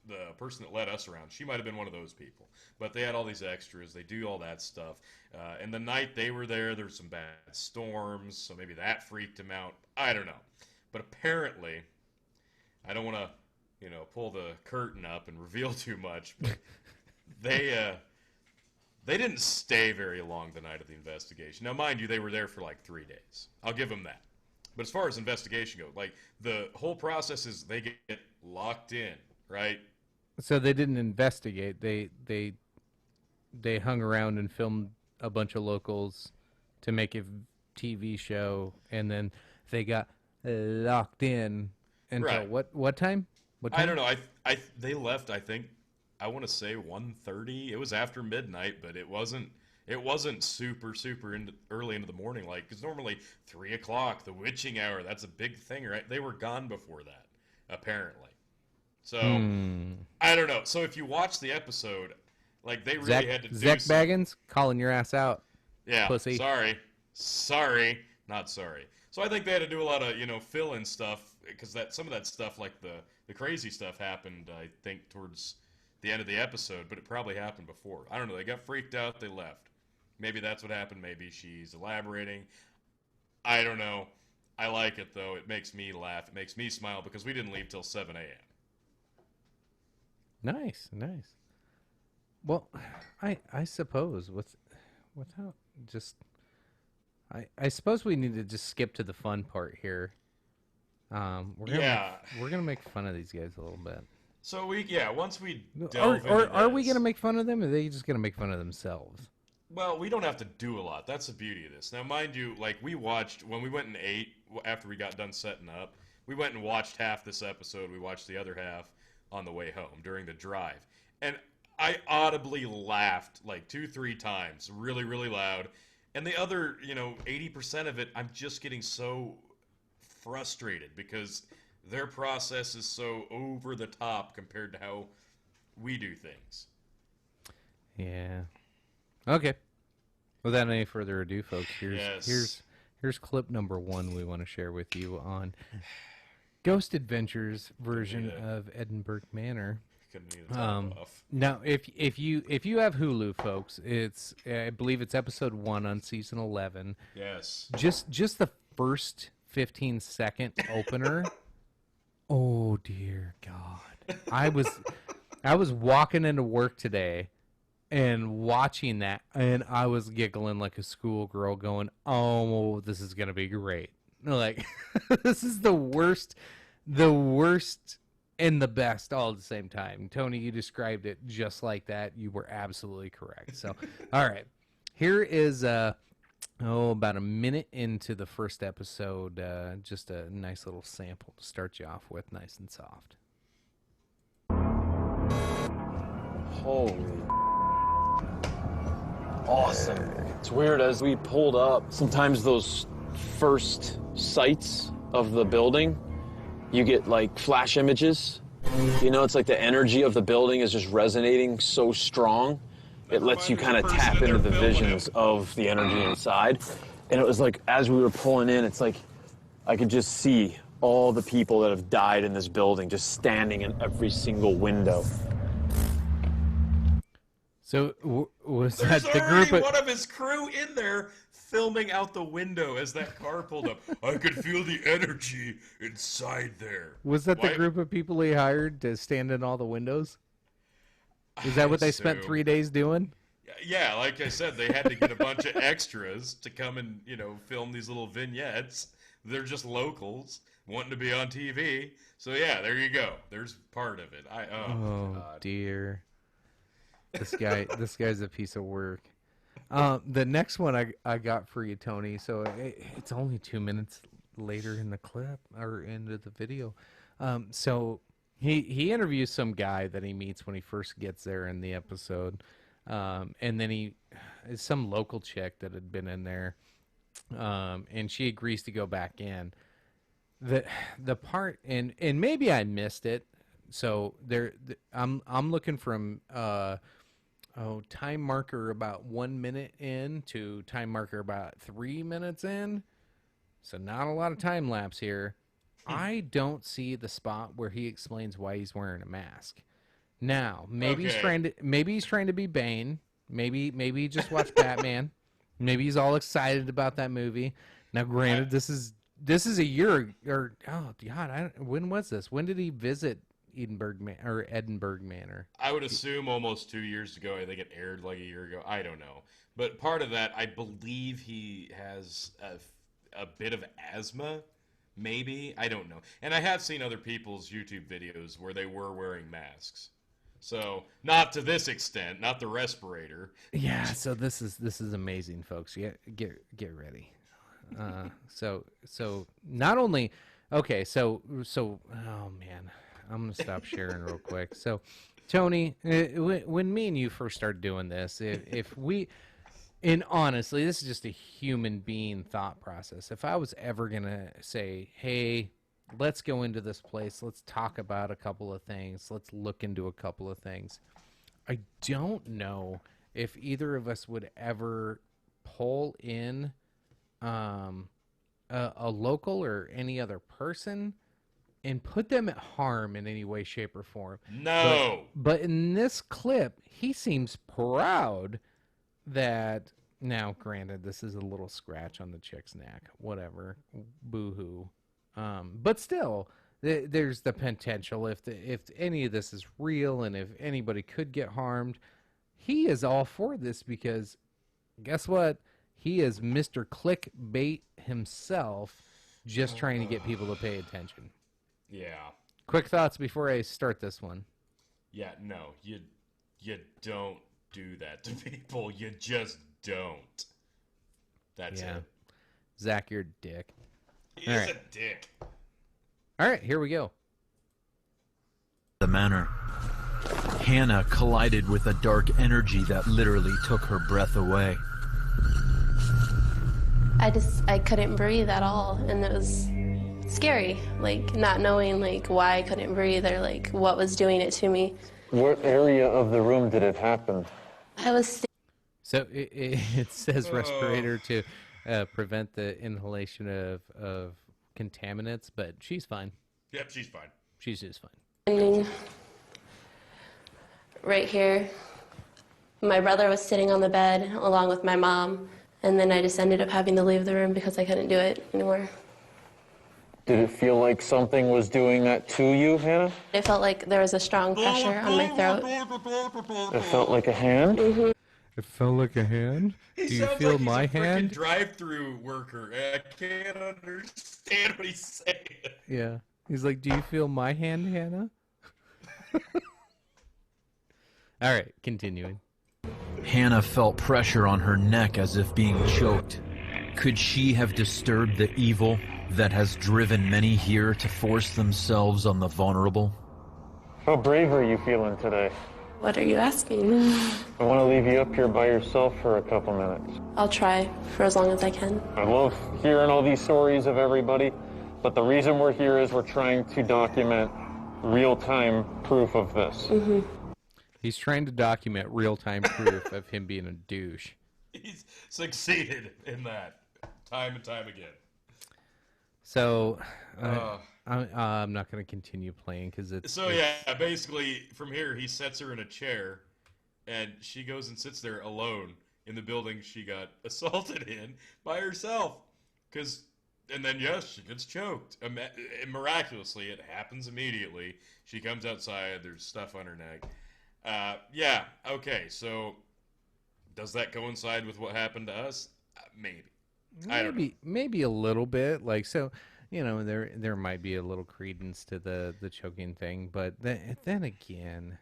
the person that led us around, she might have been one of those people. But they had all these extras. They do all that stuff. And the night they were there was some bad storms, so maybe that freaked them out. I don't know. But apparently, I don't want to, pull the curtain up and reveal too much, but they didn't stay very long the night of the investigation. Now, mind you, they were there for like 3 days. I'll give them that. But as far as investigation goes, like the whole process is they get locked in, right? So they didn't investigate. They hung around and filmed a bunch of locals to make a TV show, and then they got locked in until Right. what time? What time? I don't know. They left. I think I want to say 1:30. It was after midnight, but it wasn't super early into the morning. Like, because normally 3 o'clock, the witching hour. That's a big thing, right? They were gone before that, apparently. So I don't know. So if you watch the episode, like they really had to do Zak Baggans calling your ass out. Yeah. Pussy. Sorry, not sorry. So I think they had to do a lot of fill-in stuff because some of that stuff, like the crazy stuff, happened I think towards the end of the episode, but it probably happened before. I don't know. They got freaked out. They left. Maybe that's what happened. Maybe she's elaborating. I don't know. I like it, though. It makes me laugh. It makes me smile because we didn't leave till 7 a.m. Nice. Well, I suppose without just I suppose we need to just skip to the fun part here. We're gonna make fun of these guys a little bit. So once we delve are we gonna make fun of them, or are they just gonna make fun of themselves? Well, we don't have to do a lot. That's the beauty of this. Now, mind you, like we watched when we went and ate after we got done setting up. We went and watched half this episode. We watched the other half on the way home during the drive, and I audibly laughed like 2-3 times, really, really loud. And the other, 80% of it, I'm just getting so frustrated because their process is so over the top compared to how we do things. Yeah. Okay. Without any further ado, folks, here's clip number 1 we want to share with you on Ghost Adventures version of Edinburgh Manor. Now, if you have Hulu, folks, it's I believe it's episode 1 on season 11. Yes. Just the first 15-second opener. Oh dear God! I was walking into work today and watching that, and I was giggling like a schoolgirl, going, "Oh, this is gonna be great!" Like, this is the worst and the best all at the same time. Tony, you described it just like that. You were absolutely correct. So, all right, here is about a minute into the first episode. Just a nice little sample to start you off with, nice and soft. Holy awesome. It's weird, as we pulled up, sometimes those first sights of the building, you get like flash images. It's like the energy of the building is just resonating so strong. It lets you kind of tap into the visions of the energy inside. And it was like, as we were pulling in, it's like I could just see all the people that have died in this building just standing in every single window. So was There's that the group of one of his crew in there filming out the window as that car pulled up? I could feel the energy inside there. Was that the group of people he hired to stand in all the windows? Is that what they spent 3 days doing? Yeah, like I said, they had to get a bunch of extras to come and, film these little vignettes. They're just locals wanting to be on TV. So yeah, there you go. There's part of it. Oh dear. This guy's a piece of work. The next one I got for you, Tony. So it's only 2 minutes later in the clip or into the video. So he interviews some guy that he meets when he first gets there in the episode, and then some local chick that had been in there, and she agrees to go back in. The part and maybe I missed it. So I'm looking from time marker about 1 minute in to time marker about 3 minutes in. So not a lot of time lapse here. I don't see the spot where he explains why he's wearing a mask. Now, maybe he's trying to be Bane. Maybe he just watched Batman. Maybe he's all excited about that movie. Now, granted, this is a year or oh god, when was this? When did he visit Edinburgh Manor? I would assume almost 2 years ago. I think it aired like a year ago. I don't know. But part of that, I believe he has a bit of asthma. Maybe. I don't know. And I have seen other people's YouTube videos where they were wearing masks. So, not to this extent, not the respirator. Yeah, so this is amazing, folks. Get ready. So not only okay, so oh man, I'm gonna stop sharing real quick. So, Tony, when me and you first started doing this, if we, and honestly, this is just a human being thought process. If I was ever gonna say, hey, let's go into this place, let's talk about a couple of things, let's look into a couple of things, I don't know if either of us would ever pull in a local or any other person and put them at harm in any way, shape, or form. No. But in this clip, he seems proud that. Now, granted, this is a little scratch on the chick's neck. Whatever, boo-hoo. But still, there's the potential if any of this is real and if anybody could get harmed, he is all for this because guess what? He is Mr. Clickbait himself, just trying to get people to pay attention. Yeah. Quick thoughts before I start this one. Yeah, no, you don't do that to people. You just don't. That's it. Zach, you're a dick. He is a dick. All right, here we go. The manor. Hannah collided with a dark energy that literally took her breath away. I couldn't breathe at all, and it was scary, like not knowing like why I couldn't breathe or like what was doing it to me. What area of the room did it happen? I was So it says respirator to prevent the inhalation of contaminants, but she's fine. Yep, she's fine. She's just fine. standing right here. My brother was sitting on the bed along with my mom, and then I just ended up having to leave the room because I couldn't do it anymore. Did it feel like something was doing that to you, Hannah? It felt like there was a strong pressure on my throat. It felt like a hand? Mm-hmm. It felt like a hand. He Do you sounds feel like my he's a hand? drive-through worker. I can't understand what he's saying. Yeah. He's like, do you feel my hand, Hannah? All right, continuing. Hannah felt pressure on her neck as if being choked. Could she have disturbed the evil that has driven many here to force themselves on the vulnerable? How brave are you feeling today? What are you asking? I want to leave you up here by yourself for a couple minutes. I'll try for as long as I can. I love hearing all these stories of everybody, but the reason we're here is we're trying to document real-time proof of this. Mm-hmm. He's trying to document real-time proof of him being a douche. He's succeeded in that time and time again. So, I'm not going to continue playing because it's... So, yeah, basically, from here, he sets her in a chair, and she goes and sits there alone in the building she got assaulted in by herself. And then, yes, she gets choked. Miraculously, it happens immediately. She comes outside, there's stuff on her neck. Yeah, okay, so does that coincide with what happened to us? Maybe. I don't know. Maybe a little bit. Like, so, you know, there might be a little credence to the choking thing, but then again...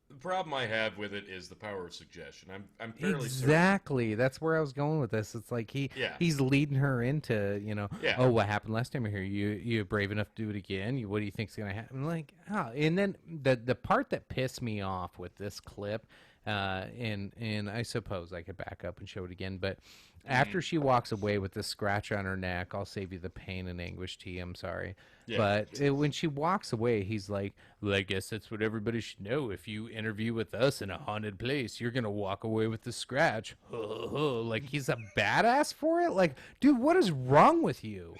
The problem I have with it is the power of suggestion. I'm fairly exactly. That's where I was going with this. It's like he's leading her into, you know, oh, what happened last time you're here? You brave enough to do it again? What do you think's gonna happen? Like, oh, and then the part that pissed me off with this clip, and I suppose I could back up and show it again, but after she walks away with the scratch on her neck, I'll save you the pain and anguish, T. I'm sorry. Yeah. But when she walks away, he's like, well, I guess that's what everybody should know. If you interview with us in a haunted place, you're going to walk away with the scratch. Like, he's a badass for it? Like, dude, what is wrong with you?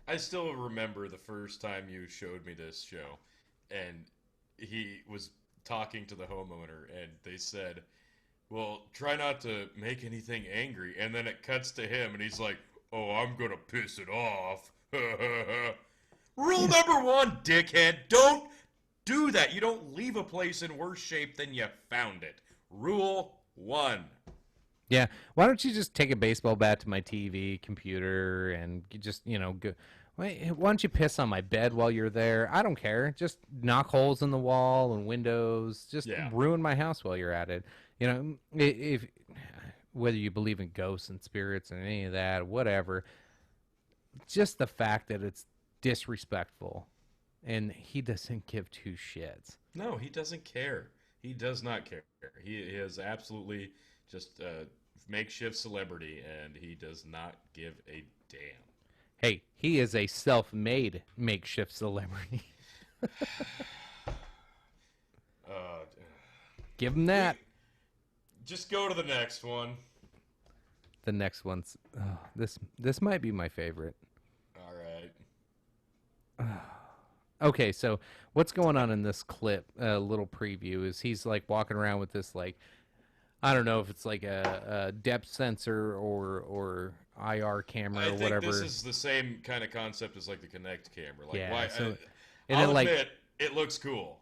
I still remember the first time you showed me this show, and he was talking to the homeowner, and they said, well, try not to make anything angry. And then it cuts to him, and he's like, oh, I'm going to piss it off. Rule number one, dickhead. Don't do that. You don't leave a place in worse shape than you found it. Rule one. Yeah. Why don't you just take a baseball bat to my TV, computer, and just, you know, go... Why don't you piss on my bed while you're there? I don't care. Just knock holes in the wall and windows. Just ruin my house while you're at it. You know, if whether you believe in ghosts and spirits and any of that, whatever, just the fact that it's disrespectful, and he doesn't give two shits. No, he doesn't care. He does not care. He is absolutely just a makeshift celebrity, and he does not give a damn. Hey, he is a self-made makeshift celebrity. Give him that. Just go to the next one. The next one's this might be my favorite. All right. Okay, so what's going on in this clip? A little preview is he's like walking around with this like I don't know if it's like a depth sensor or IR camera I or think whatever. this is the same kind of concept as like the Kinect camera. Like, Yeah, why? so- I'll admit, it looks cool.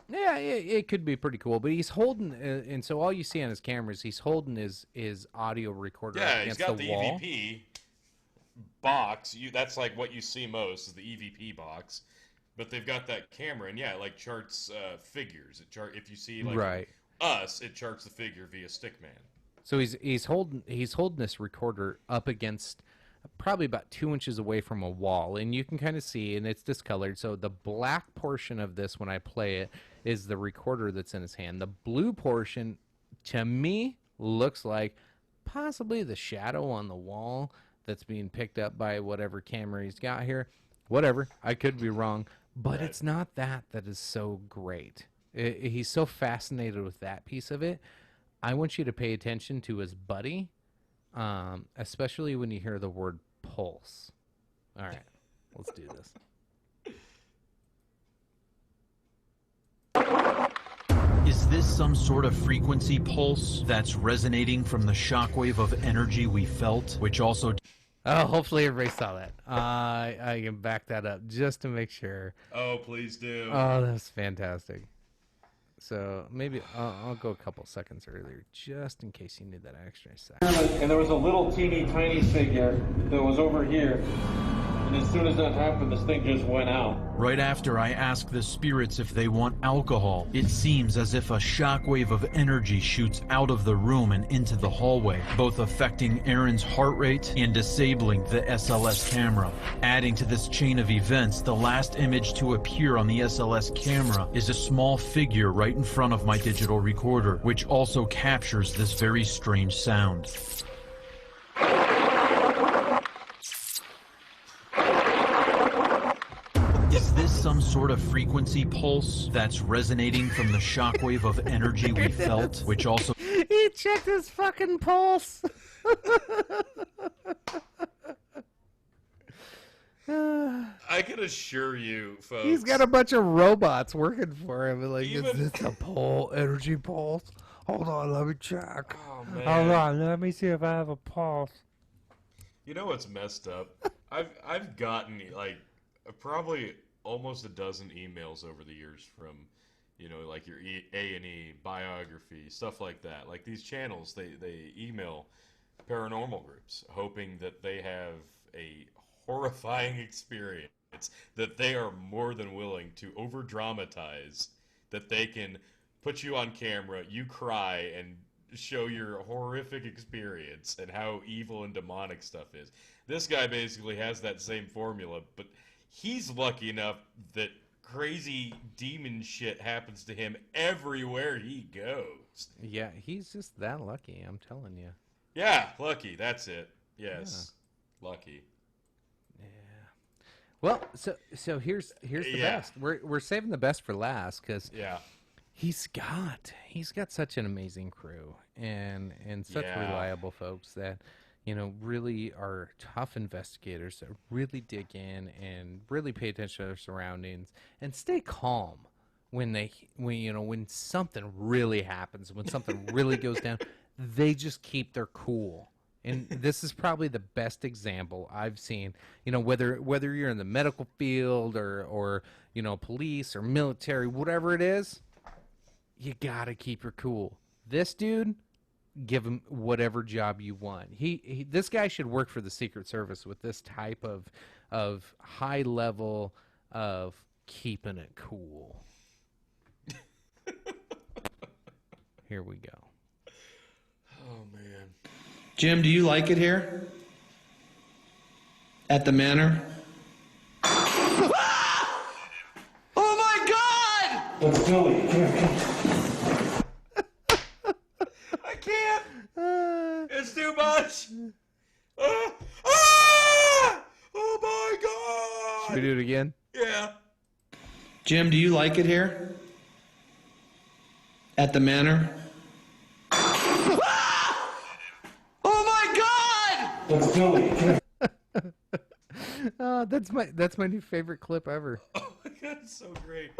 Yeah, it could be pretty cool, but he's holding, and so all you see on his cameras, he's holding his audio recorder Yeah, against he's got the the wall. EVP box. That's like what you see most is the EVP box. But they've got that camera, and yeah, it like charts figures. If you see like Right. us, it charts the figure via Stickman. So he's holding this recorder up against probably about 2 inches away from a wall, and you can kind of see, and it's discolored. So the black portion of this, when I play it, is the recorder that's in his hand. The blue portion, to me, looks like possibly the shadow on the wall that's being picked up by whatever camera he's got here. Whatever, I could be wrong, but it's not that is so great. He's so fascinated with that piece of it. I want you to pay attention to his buddy, especially when you hear the word pulse. All right, let's do this. Is this some sort of frequency pulse that's resonating from the shockwave of energy we felt, which also... Oh, hopefully everybody saw that. I can back that up just to make sure. Oh, please do. Oh, that's fantastic. So maybe I'll go a couple seconds earlier, just in case you need that extra second. And there was a little teeny tiny figure that was over here. And as soon as that happened, this thing just went out. Right after I ask the spirits if they want alcohol, it seems as if a shockwave of energy shoots out of the room and into the hallway, both affecting Aaron's heart rate and disabling the SLS camera. Adding to this chain of events, the last image to appear on the SLS camera is a small figure right in front of my digital recorder, which also captures this very strange sound. Is this some sort of frequency pulse that's resonating from the shockwave of energy we felt, which also... He checked his fucking pulse. I can assure you, folks. He's got a bunch of robots working for him. Like, Even- is this a energy pulse? Hold on, let me check. Oh man. Hold on, let me see if I have a pulse. You know what's messed up? I've gotten like probably almost a dozen emails over the years from, you know, like your A&E biography, stuff like that. Like these channels, they email paranormal groups hoping that they have a horrifying experience that they are more than willing to over dramatize, that they can put you on camera, you cry, and show your horrific experience and how evil and demonic stuff is. This guy basically has that same formula, but he's lucky enough that crazy demon shit happens to him everywhere he goes. Yeah, he's just that lucky, I'm telling you. Yeah, lucky, that's it. Yes, lucky. Well, so here's the Yeah. best. We're saving the best for last because Yeah. he's got such an amazing crew and such Yeah. reliable folks that, you know, really are tough investigators that really dig in and really pay attention to their surroundings and stay calm when something really happens, when something really goes down. They just keep their cool. And this is probably the best example I've seen, you know, whether you're in the medical field or you know, police or military, whatever it is, you got to keep your cool. This dude, give him whatever job you want. This guy should work for the Secret Service with this type of high level of keeping it cool. Here we go. Oh man. Jim, do you like it here? At the manor? Oh my God! That's silly. I can't. It's too much. Ah! Oh my God! Should we do it again? Yeah. Jim, do you like it here? At the manor? Oh my God! That's silly. That's my new favorite clip ever. Oh my That's so great.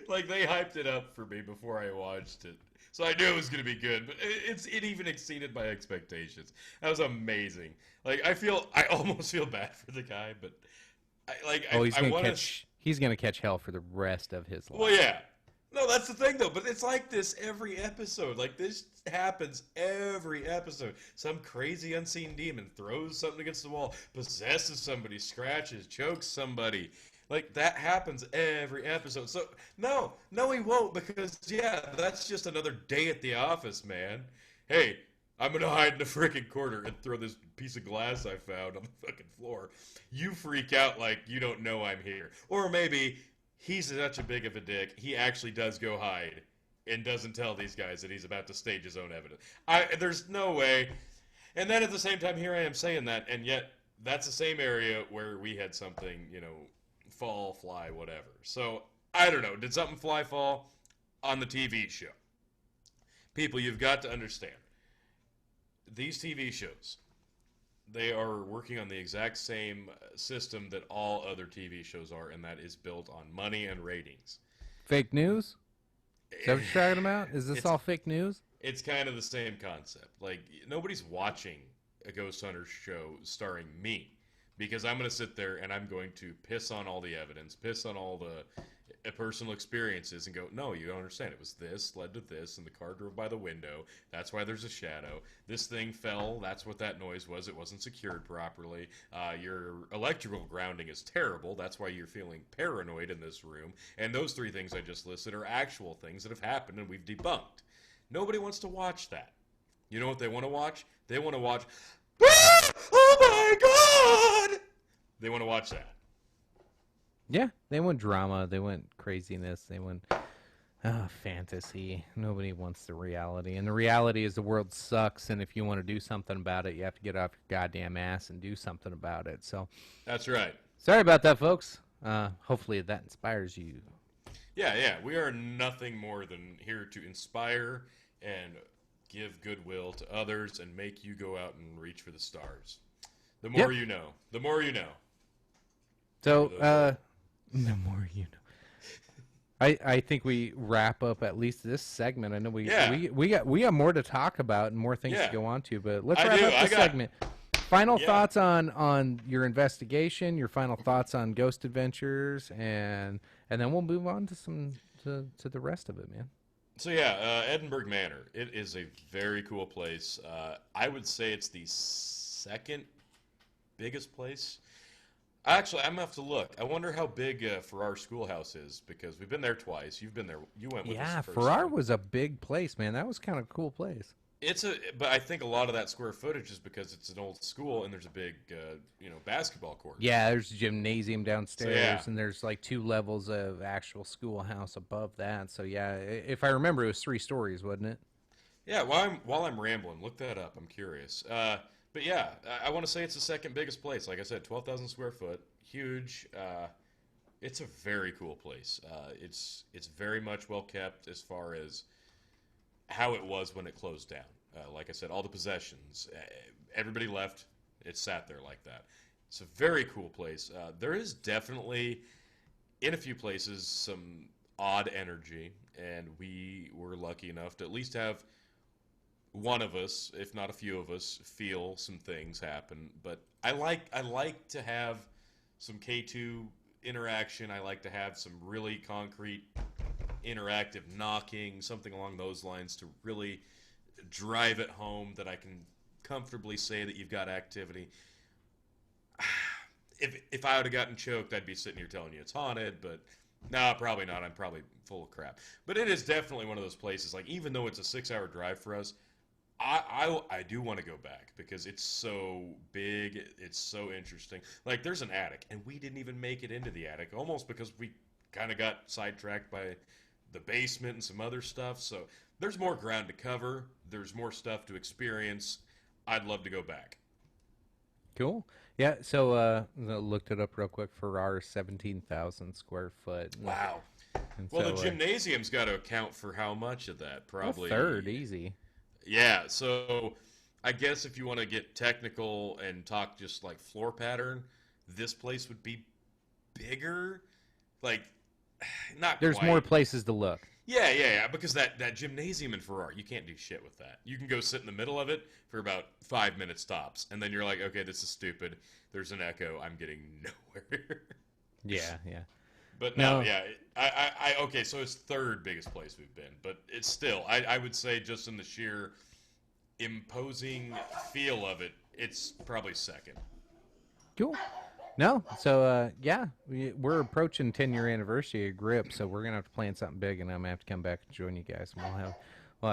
Like they hyped it up for me before I watched it, so I knew it was gonna be good. But it even exceeded my expectations. That was amazing. Like I almost feel bad for the guy, but he's gonna catch hell for the rest of his life. Well, yeah. No, that's the thing though. But it's like this every episode. Like this happens every episode. Some crazy unseen demon throws something against the wall, possesses somebody, scratches, chokes somebody. Like, that happens every episode. So, no, he won't, because, yeah, that's just another day at the office, man. Hey, I'm going to hide in a freaking corner and throw this piece of glass I found on the fucking floor. You freak out like you don't know I'm here. Or maybe he's such a big of a dick, he actually does go hide and doesn't tell these guys that he's about to stage his own evidence. There's no way. And then at the same time, here I am saying that, and yet that's the same area where we had something, fall, fly, whatever. So, I don't know. Did something fly, fall on the TV show? People, you've got to understand. These TV shows, they are working on the exact same system that all other TV shows are, and that is built on money and ratings. Fake news? Is that what you're talking about? Is this all fake news? It's kind of the same concept. Like, nobody's watching a Ghost Hunter show starring me. Because I'm going to sit there and I'm going to piss on all the evidence, piss on all the personal experiences and go, no, you don't understand. It was this, led to this, and the car drove by the window. That's why there's a shadow. This thing fell. That's what that noise was. It wasn't secured properly. Your electrical grounding is terrible. That's why you're feeling paranoid in this room. And those three things I just listed are actual things that have happened and we've debunked. Nobody wants to watch that. You know what they want to watch? They want to watch... Oh my God! They want to watch that. Yeah, they want drama. They want craziness. They want fantasy. Nobody wants the reality. And the reality is the world sucks, and if you want to do something about it, you have to get off your goddamn ass and do something about it. So that's right. Sorry about that, folks. Hopefully that inspires you. Yeah. We are nothing more than here to inspire and give goodwill to others and make you go out and reach for the stars. The more you know. The more you know. So, the more you know. I think we wrap up at least this segment. I know we got more to talk about and more things to go on to, but let's wrap up this segment. Final thoughts on your investigation, your final thoughts on Ghost Adventures, and then we'll move on to the rest of it, man. So yeah, Edinburgh Manor. It is a very cool place. I would say it's the second biggest place. Actually, I'm gonna have to look. I wonder how big Farrar Schoolhouse is, because we've been there twice. You've been there. You went with us the first Farrar time. was a big place, man. That was kind of a cool place. But I think a lot of that square footage is because it's an old school and there's a big, basketball court. Yeah, there's a gymnasium downstairs, and there's like 2 levels of actual schoolhouse above that. So yeah, if I remember, it was 3 stories, wasn't it? Yeah. While I'm rambling, look that up. I'm curious. But yeah, I want to say it's the second biggest place. Like I said, 12,000 square foot, huge. It's a very cool place. It's very much well kept as far as how it was when it closed down. Like I said, all the possessions, everybody left. It sat there like that. It's a very cool place. There is definitely, in a few places, some odd energy, and we were lucky enough to at least have one of us, if not a few of us, feel some things happen. But I like to have some K2 interaction. I like to have some really concrete interactive knocking, something along those lines to really drive it home that I can comfortably say that you've got activity. If I would have gotten choked, I'd be sitting here telling you it's haunted, but no, probably not. I'm probably full of crap. But it is definitely one of those places, like, even though it's a 6-hour drive for us, I do want to go back because it's so big, it's so interesting. Like, there's an attic, and we didn't even make it into the attic, almost because we kind of got sidetracked by the basement and some other stuff. So there's more ground to cover. There's more stuff to experience. I'd love to go back. Cool. Yeah, so I looked it up real quick. Farrar is 17,000 square foot. Wow. Well, the gymnasium's got to account for how much of that? Probably a third, easy. Yeah, so I guess if you want to get technical and talk just like floor pattern, this place would be bigger. Like, not There's quite. more places to look. Yeah, because that gymnasium in Farrar, you can't do shit with that. You can go sit in the middle of it for about 5 minutes tops, and then you're like, okay, this is stupid. There's an echo. I'm getting nowhere. Yeah. But No. okay, so it's third biggest place we've been, but it's still, I would say just in the sheer imposing feel of it, it's probably second. Cool. No, so we're approaching 10-year anniversary of Grip, so we're gonna have to plan something big, and I'm gonna have to come back and join you guys, and we'll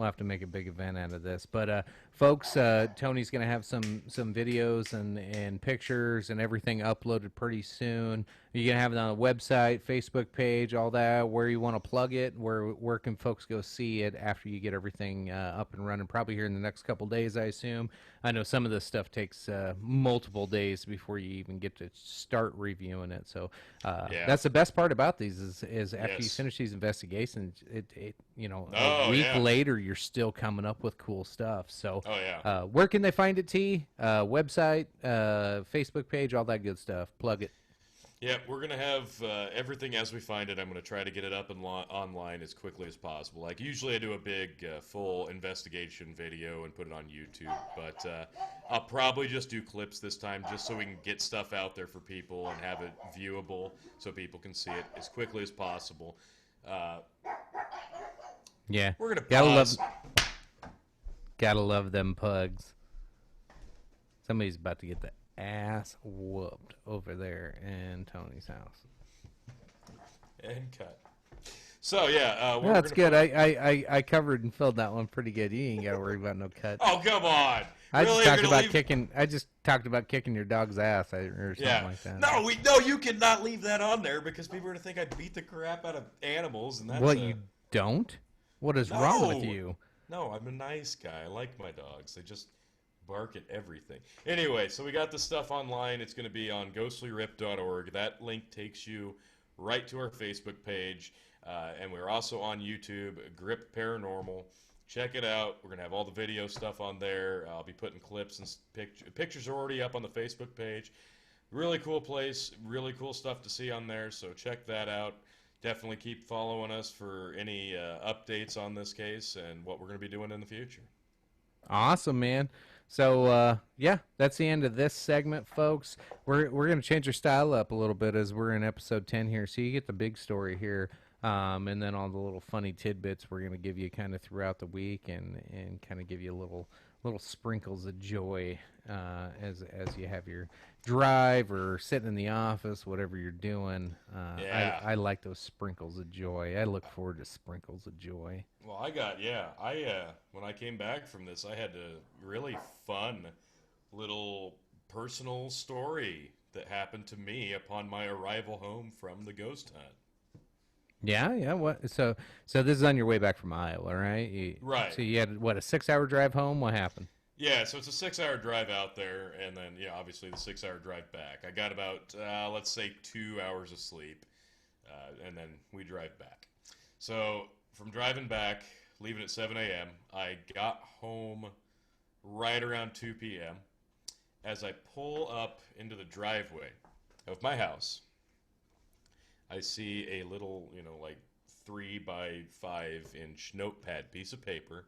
have to make a big event out of this. But folks, Tony's gonna have some videos and pictures and everything uploaded pretty soon. You're gonna have it on a website, Facebook page, all that. Where you want to plug it? Where can folks go see it after you get everything up and running? Probably here in the next couple days, I assume. I know some of this stuff takes multiple days before you even get to start reviewing it. So that's the best part about these is after you finish these investigations, it a week later you're still coming up with cool stuff. So where can they find it, T? Website, Facebook page, all that good stuff. Plug it. Yeah, we're going to have everything as we find it. I'm going to try to get it up and online as quickly as possible. Like, usually I do a big, full investigation video and put it on YouTube. But I'll probably just do clips this time just so we can get stuff out there for people and have it viewable so people can see it as quickly as possible. Yeah. We're going to pause. Gotta love them pugs. Somebody's about to get the ass whooped over there in Tony's house. And cut. So that's good. I covered and filled that one pretty good. You ain't gotta worry about no cut. Oh, come on! I just talked about kicking your dog's ass or something like that. No, you cannot leave that on there because people are gonna think I beat the crap out of animals, and that's you don't. What is wrong with you? No, I'm a nice guy. I like my dogs. They just bark at everything. Anyway, so we got this stuff online. It's going to be on ghostlyrip.org. That link takes you right to our Facebook page. And we're also on YouTube, Grip Paranormal. Check it out. We're going to have all the video stuff on there. I'll be putting clips and pictures are already up on the Facebook page. Really cool place. Really cool stuff to see on there. So check that out. Definitely keep following us for any updates on this case and what we're going to be doing in the future. Awesome, man. So, that's the end of this segment, folks. We're going to change our style up a little bit as we're in episode 10 here. So you get the big story here, and then all the little funny tidbits we're going to give you kind of throughout the week and kind of give you little sprinkles of joy as you have your drive or sitting in the office, whatever you're doing. I like those sprinkles of joy. I look forward to sprinkles of joy. Well, when I came back from this, I had a really fun little personal story that happened to me upon my arrival home from the ghost hunt. Yeah. What? So this is on your way back from Iowa, right? Right. So you had a 6-hour drive home. What happened? Yeah, so it's a 6-hour drive out there, and then obviously the 6-hour drive back. I got about let's say 2 hours of sleep, and then we drive back. So from driving back, leaving at 7 a.m., I got home right around 2 p.m. As I pull up into the driveway of my house, I see a little, like 3 by 5 inch notepad piece of paper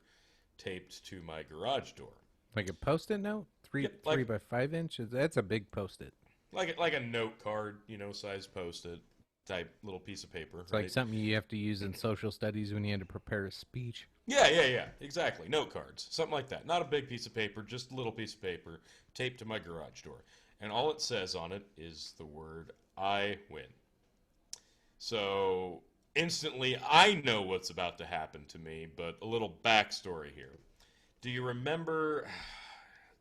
taped to my garage door. Like a Post-it note? 3 by 5 inches? That's a big Post-it. Like a note card, size Post-it type little piece of paper. It's like something you have to use in social studies when you had to prepare a speech. Yeah, exactly. Note cards, something like that. Not a big piece of paper, just a little piece of paper taped to my garage door. And all it says on it is the word, I win. So instantly I know what's about to happen to me, but a little backstory here. Do you remember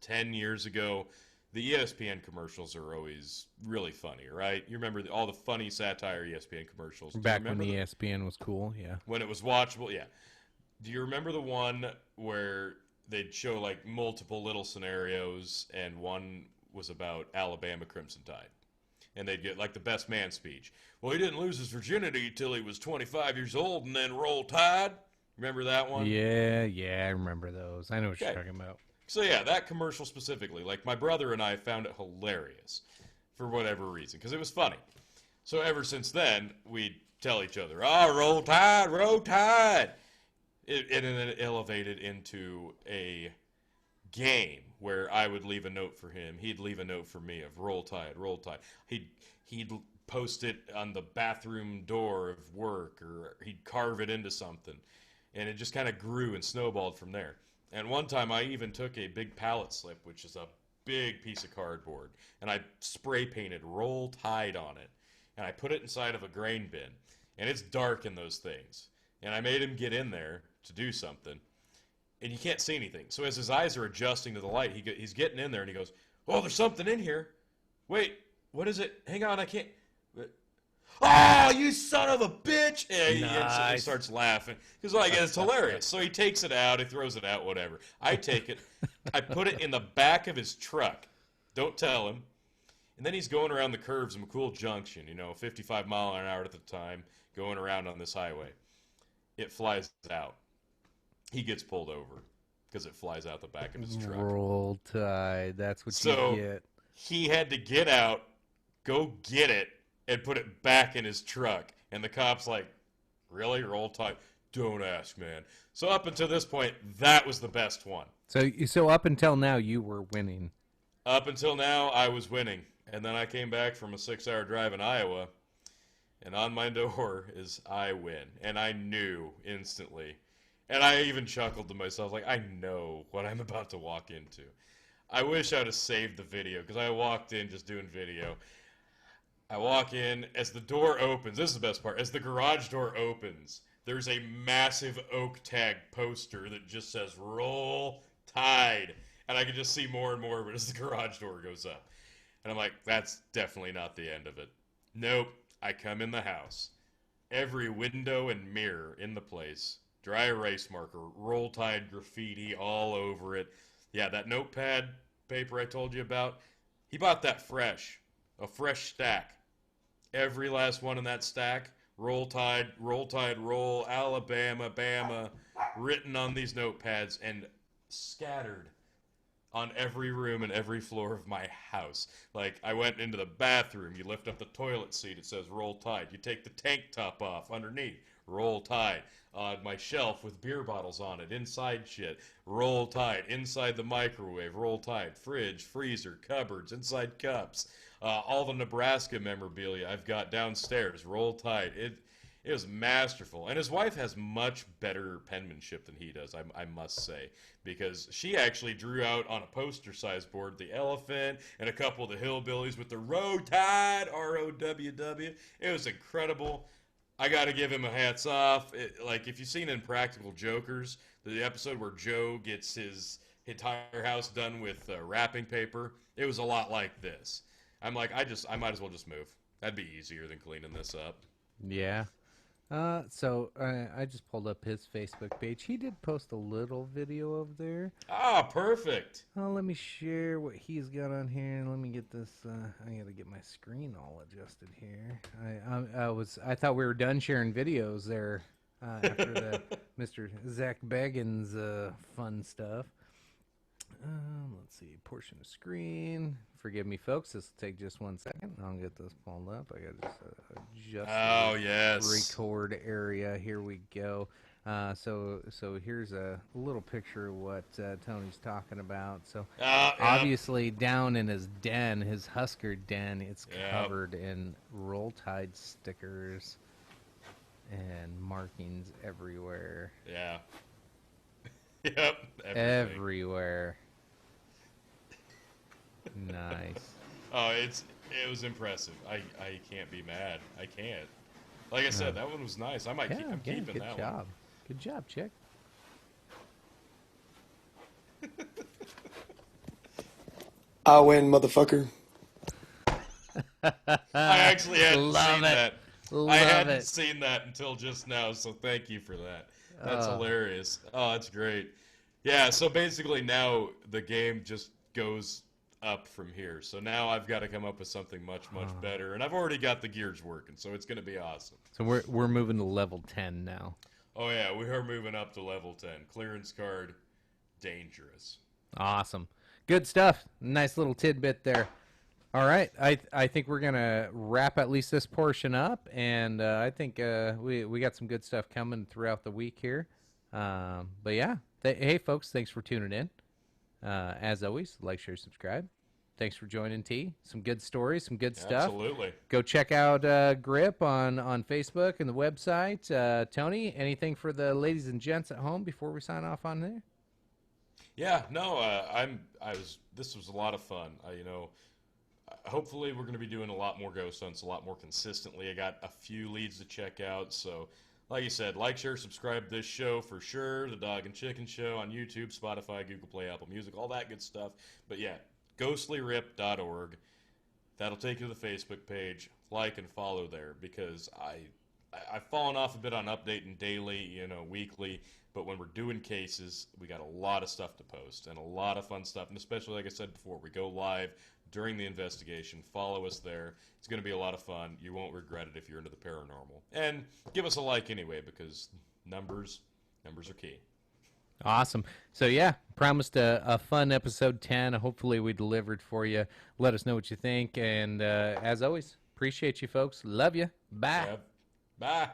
10 years ago, the ESPN commercials are always really funny, right? You remember all the funny satire ESPN commercials. Back when the ESPN was cool, yeah. When it was watchable, yeah. Do you remember the one where they'd show like multiple little scenarios and one was about Alabama Crimson Tide? And they'd get like the best man speech. Well, he didn't lose his virginity till he was 25 years old and then roll Tide. Remember that one? Yeah, I remember those. I know what you're talking about. So yeah, that commercial specifically, like my brother and I found it hilarious. for whatever reason, because it was funny. So ever since then, we'd tell each other, "Oh, roll tide, roll tide." And then it elevated into a game where I would leave a note for him, he'd leave a note for me of roll tide, roll tide. He'd post it on the bathroom door of work, or he'd carve it into something, and it just kind of grew and snowballed from there. And one time I even took a big pallet slip, which is a big piece of cardboard, and I spray painted roll tide on it, and I put it inside of a grain bin, and it's dark in those things, and I made him get in there to do something, and you can't see anything. So as his eyes are adjusting to the light, he's getting in there, and he goes, "Oh, there's something in here. Wait, what is it? Hang on, I can't." "Oh, you son of a bitch!" And he starts laughing. Because it's hilarious. So he takes it out, he throws it out, whatever. I take it, I put it in the back of his truck. Don't tell him. And then he's going around the curves of McCool Junction, 55 mile an hour at the time, going around on this highway. It flies out. He gets pulled over because it flies out the back of his truck. Roll Tide. That's what you get. He had to get out, go get it, and put it back in his truck. And the cop's like, "Really? Roll Tide? Don't ask, man." So up until this point, that was the best one. So up until now, you were winning. Up until now, I was winning. And then I came back from a 6-hour drive in Iowa, and on my door is "I win." And I knew instantly. And I even chuckled to myself, like, I know what I'm about to walk into. I wish I would have saved the video, because I walked in just doing video. I walk in, as the door opens, this is the best part, as the garage door opens, there's a massive oak tag poster that just says, "Roll Tide." And I can just see more and more of it as the garage door goes up. And I'm like, that's definitely not the end of it. Nope. I come in the house. Every window and mirror in the place, dry erase marker, Roll Tide graffiti all over it. Yeah, that notepad paper I told you about, he bought that fresh. A fresh stack. Every last one in that stack, Roll Tide, roll, Alabama, Bama, written on these notepads and scattered on every room and every floor of my house. Like, I went into the bathroom, you lift up the toilet seat, it says Roll Tide. You take the tank top off underneath, Roll Tide. On my shelf with beer bottles on it, inside shit, Roll Tide. Inside the microwave, Roll Tide. Fridge, freezer, cupboards, inside cups. All the Nebraska memorabilia I've got downstairs, Roll Tide. It was masterful. And his wife has much better penmanship than he does, I must say. Because she actually drew out on a poster-sized board the elephant and a couple of the hillbillies with the Row Tide, R-O-W-W. It was incredible. I got to give him a hats off. Like, if you've seen Impractical Jokers, the episode where Joe gets his entire house done with wrapping paper, it was a lot like this. I'm like, I might as well just move. That'd be easier than cleaning this up. Yeah. So I just pulled up his Facebook page. He did post a little video over there. Ah, perfect. Let me share what he's got on here. Let me get this. I gotta get my screen all adjusted here. I thought we were done sharing videos there after the Mr. Zak Baggans fun stuff. Let's see, portion of screen. Forgive me, folks. This will take just 1 second. I'll get this pulled up. I got to just adjust the record area. Here we go. So here's a little picture of what Tony's talking about. So obviously down in his den, his Husker den, it's covered in Roll Tide stickers and markings everywhere. Yeah. Yep. Everywhere. Nice. Oh, it was impressive. I can't be mad. I can't. Like I said, that one was nice. I'm keeping that one. Good job, chick. I win, motherfucker. I actually hadn't seen that. I hadn't it. seen that until just now, so thank you for that. That's hilarious. Oh, that's great. Yeah, so basically now the game just goes up from here. So now I've got to come up with something much better, and I've already got the gears working, so it's going to be awesome. So we're moving to level 10 now. Oh yeah, we are moving up to level 10. Clearance card, dangerous. Awesome. Good stuff. Nice little tidbit there. All right, I think we're gonna wrap at least this portion up, and I think we got some good stuff coming throughout the week here. But yeah, hey folks, thanks for tuning in. As always, like, share, subscribe. Thanks for joining T. Some good stories, some good stuff. Absolutely. Go check out Grip on Facebook and the website. Tony, anything for the ladies and gents at home before we sign off on there? Yeah, no, this was a lot of fun. Hopefully we're going to be doing a lot more ghost hunts, a lot more consistently. I got a few leads to check out, so like you said, like, share, subscribe to this show for sure. The Dog and Chicken Show on YouTube, Spotify, Google Play, Apple Music, all that good stuff. But yeah, ghostryrip.org. That'll take you to the Facebook page. Like and follow there, because I've fallen off a bit on updating daily, weekly. But when we're doing cases, we got a lot of stuff to post and a lot of fun stuff. And especially, like I said before, we go live during the investigation. Follow us there. It's going to be a lot of fun. You won't regret it if you're into the paranormal. And give us a like anyway, because numbers are key. Awesome. So yeah, promised a fun episode 10. Hopefully we delivered for you. Let us know what you think. And as always, appreciate you folks. Love you. Bye. Yeah. Bye.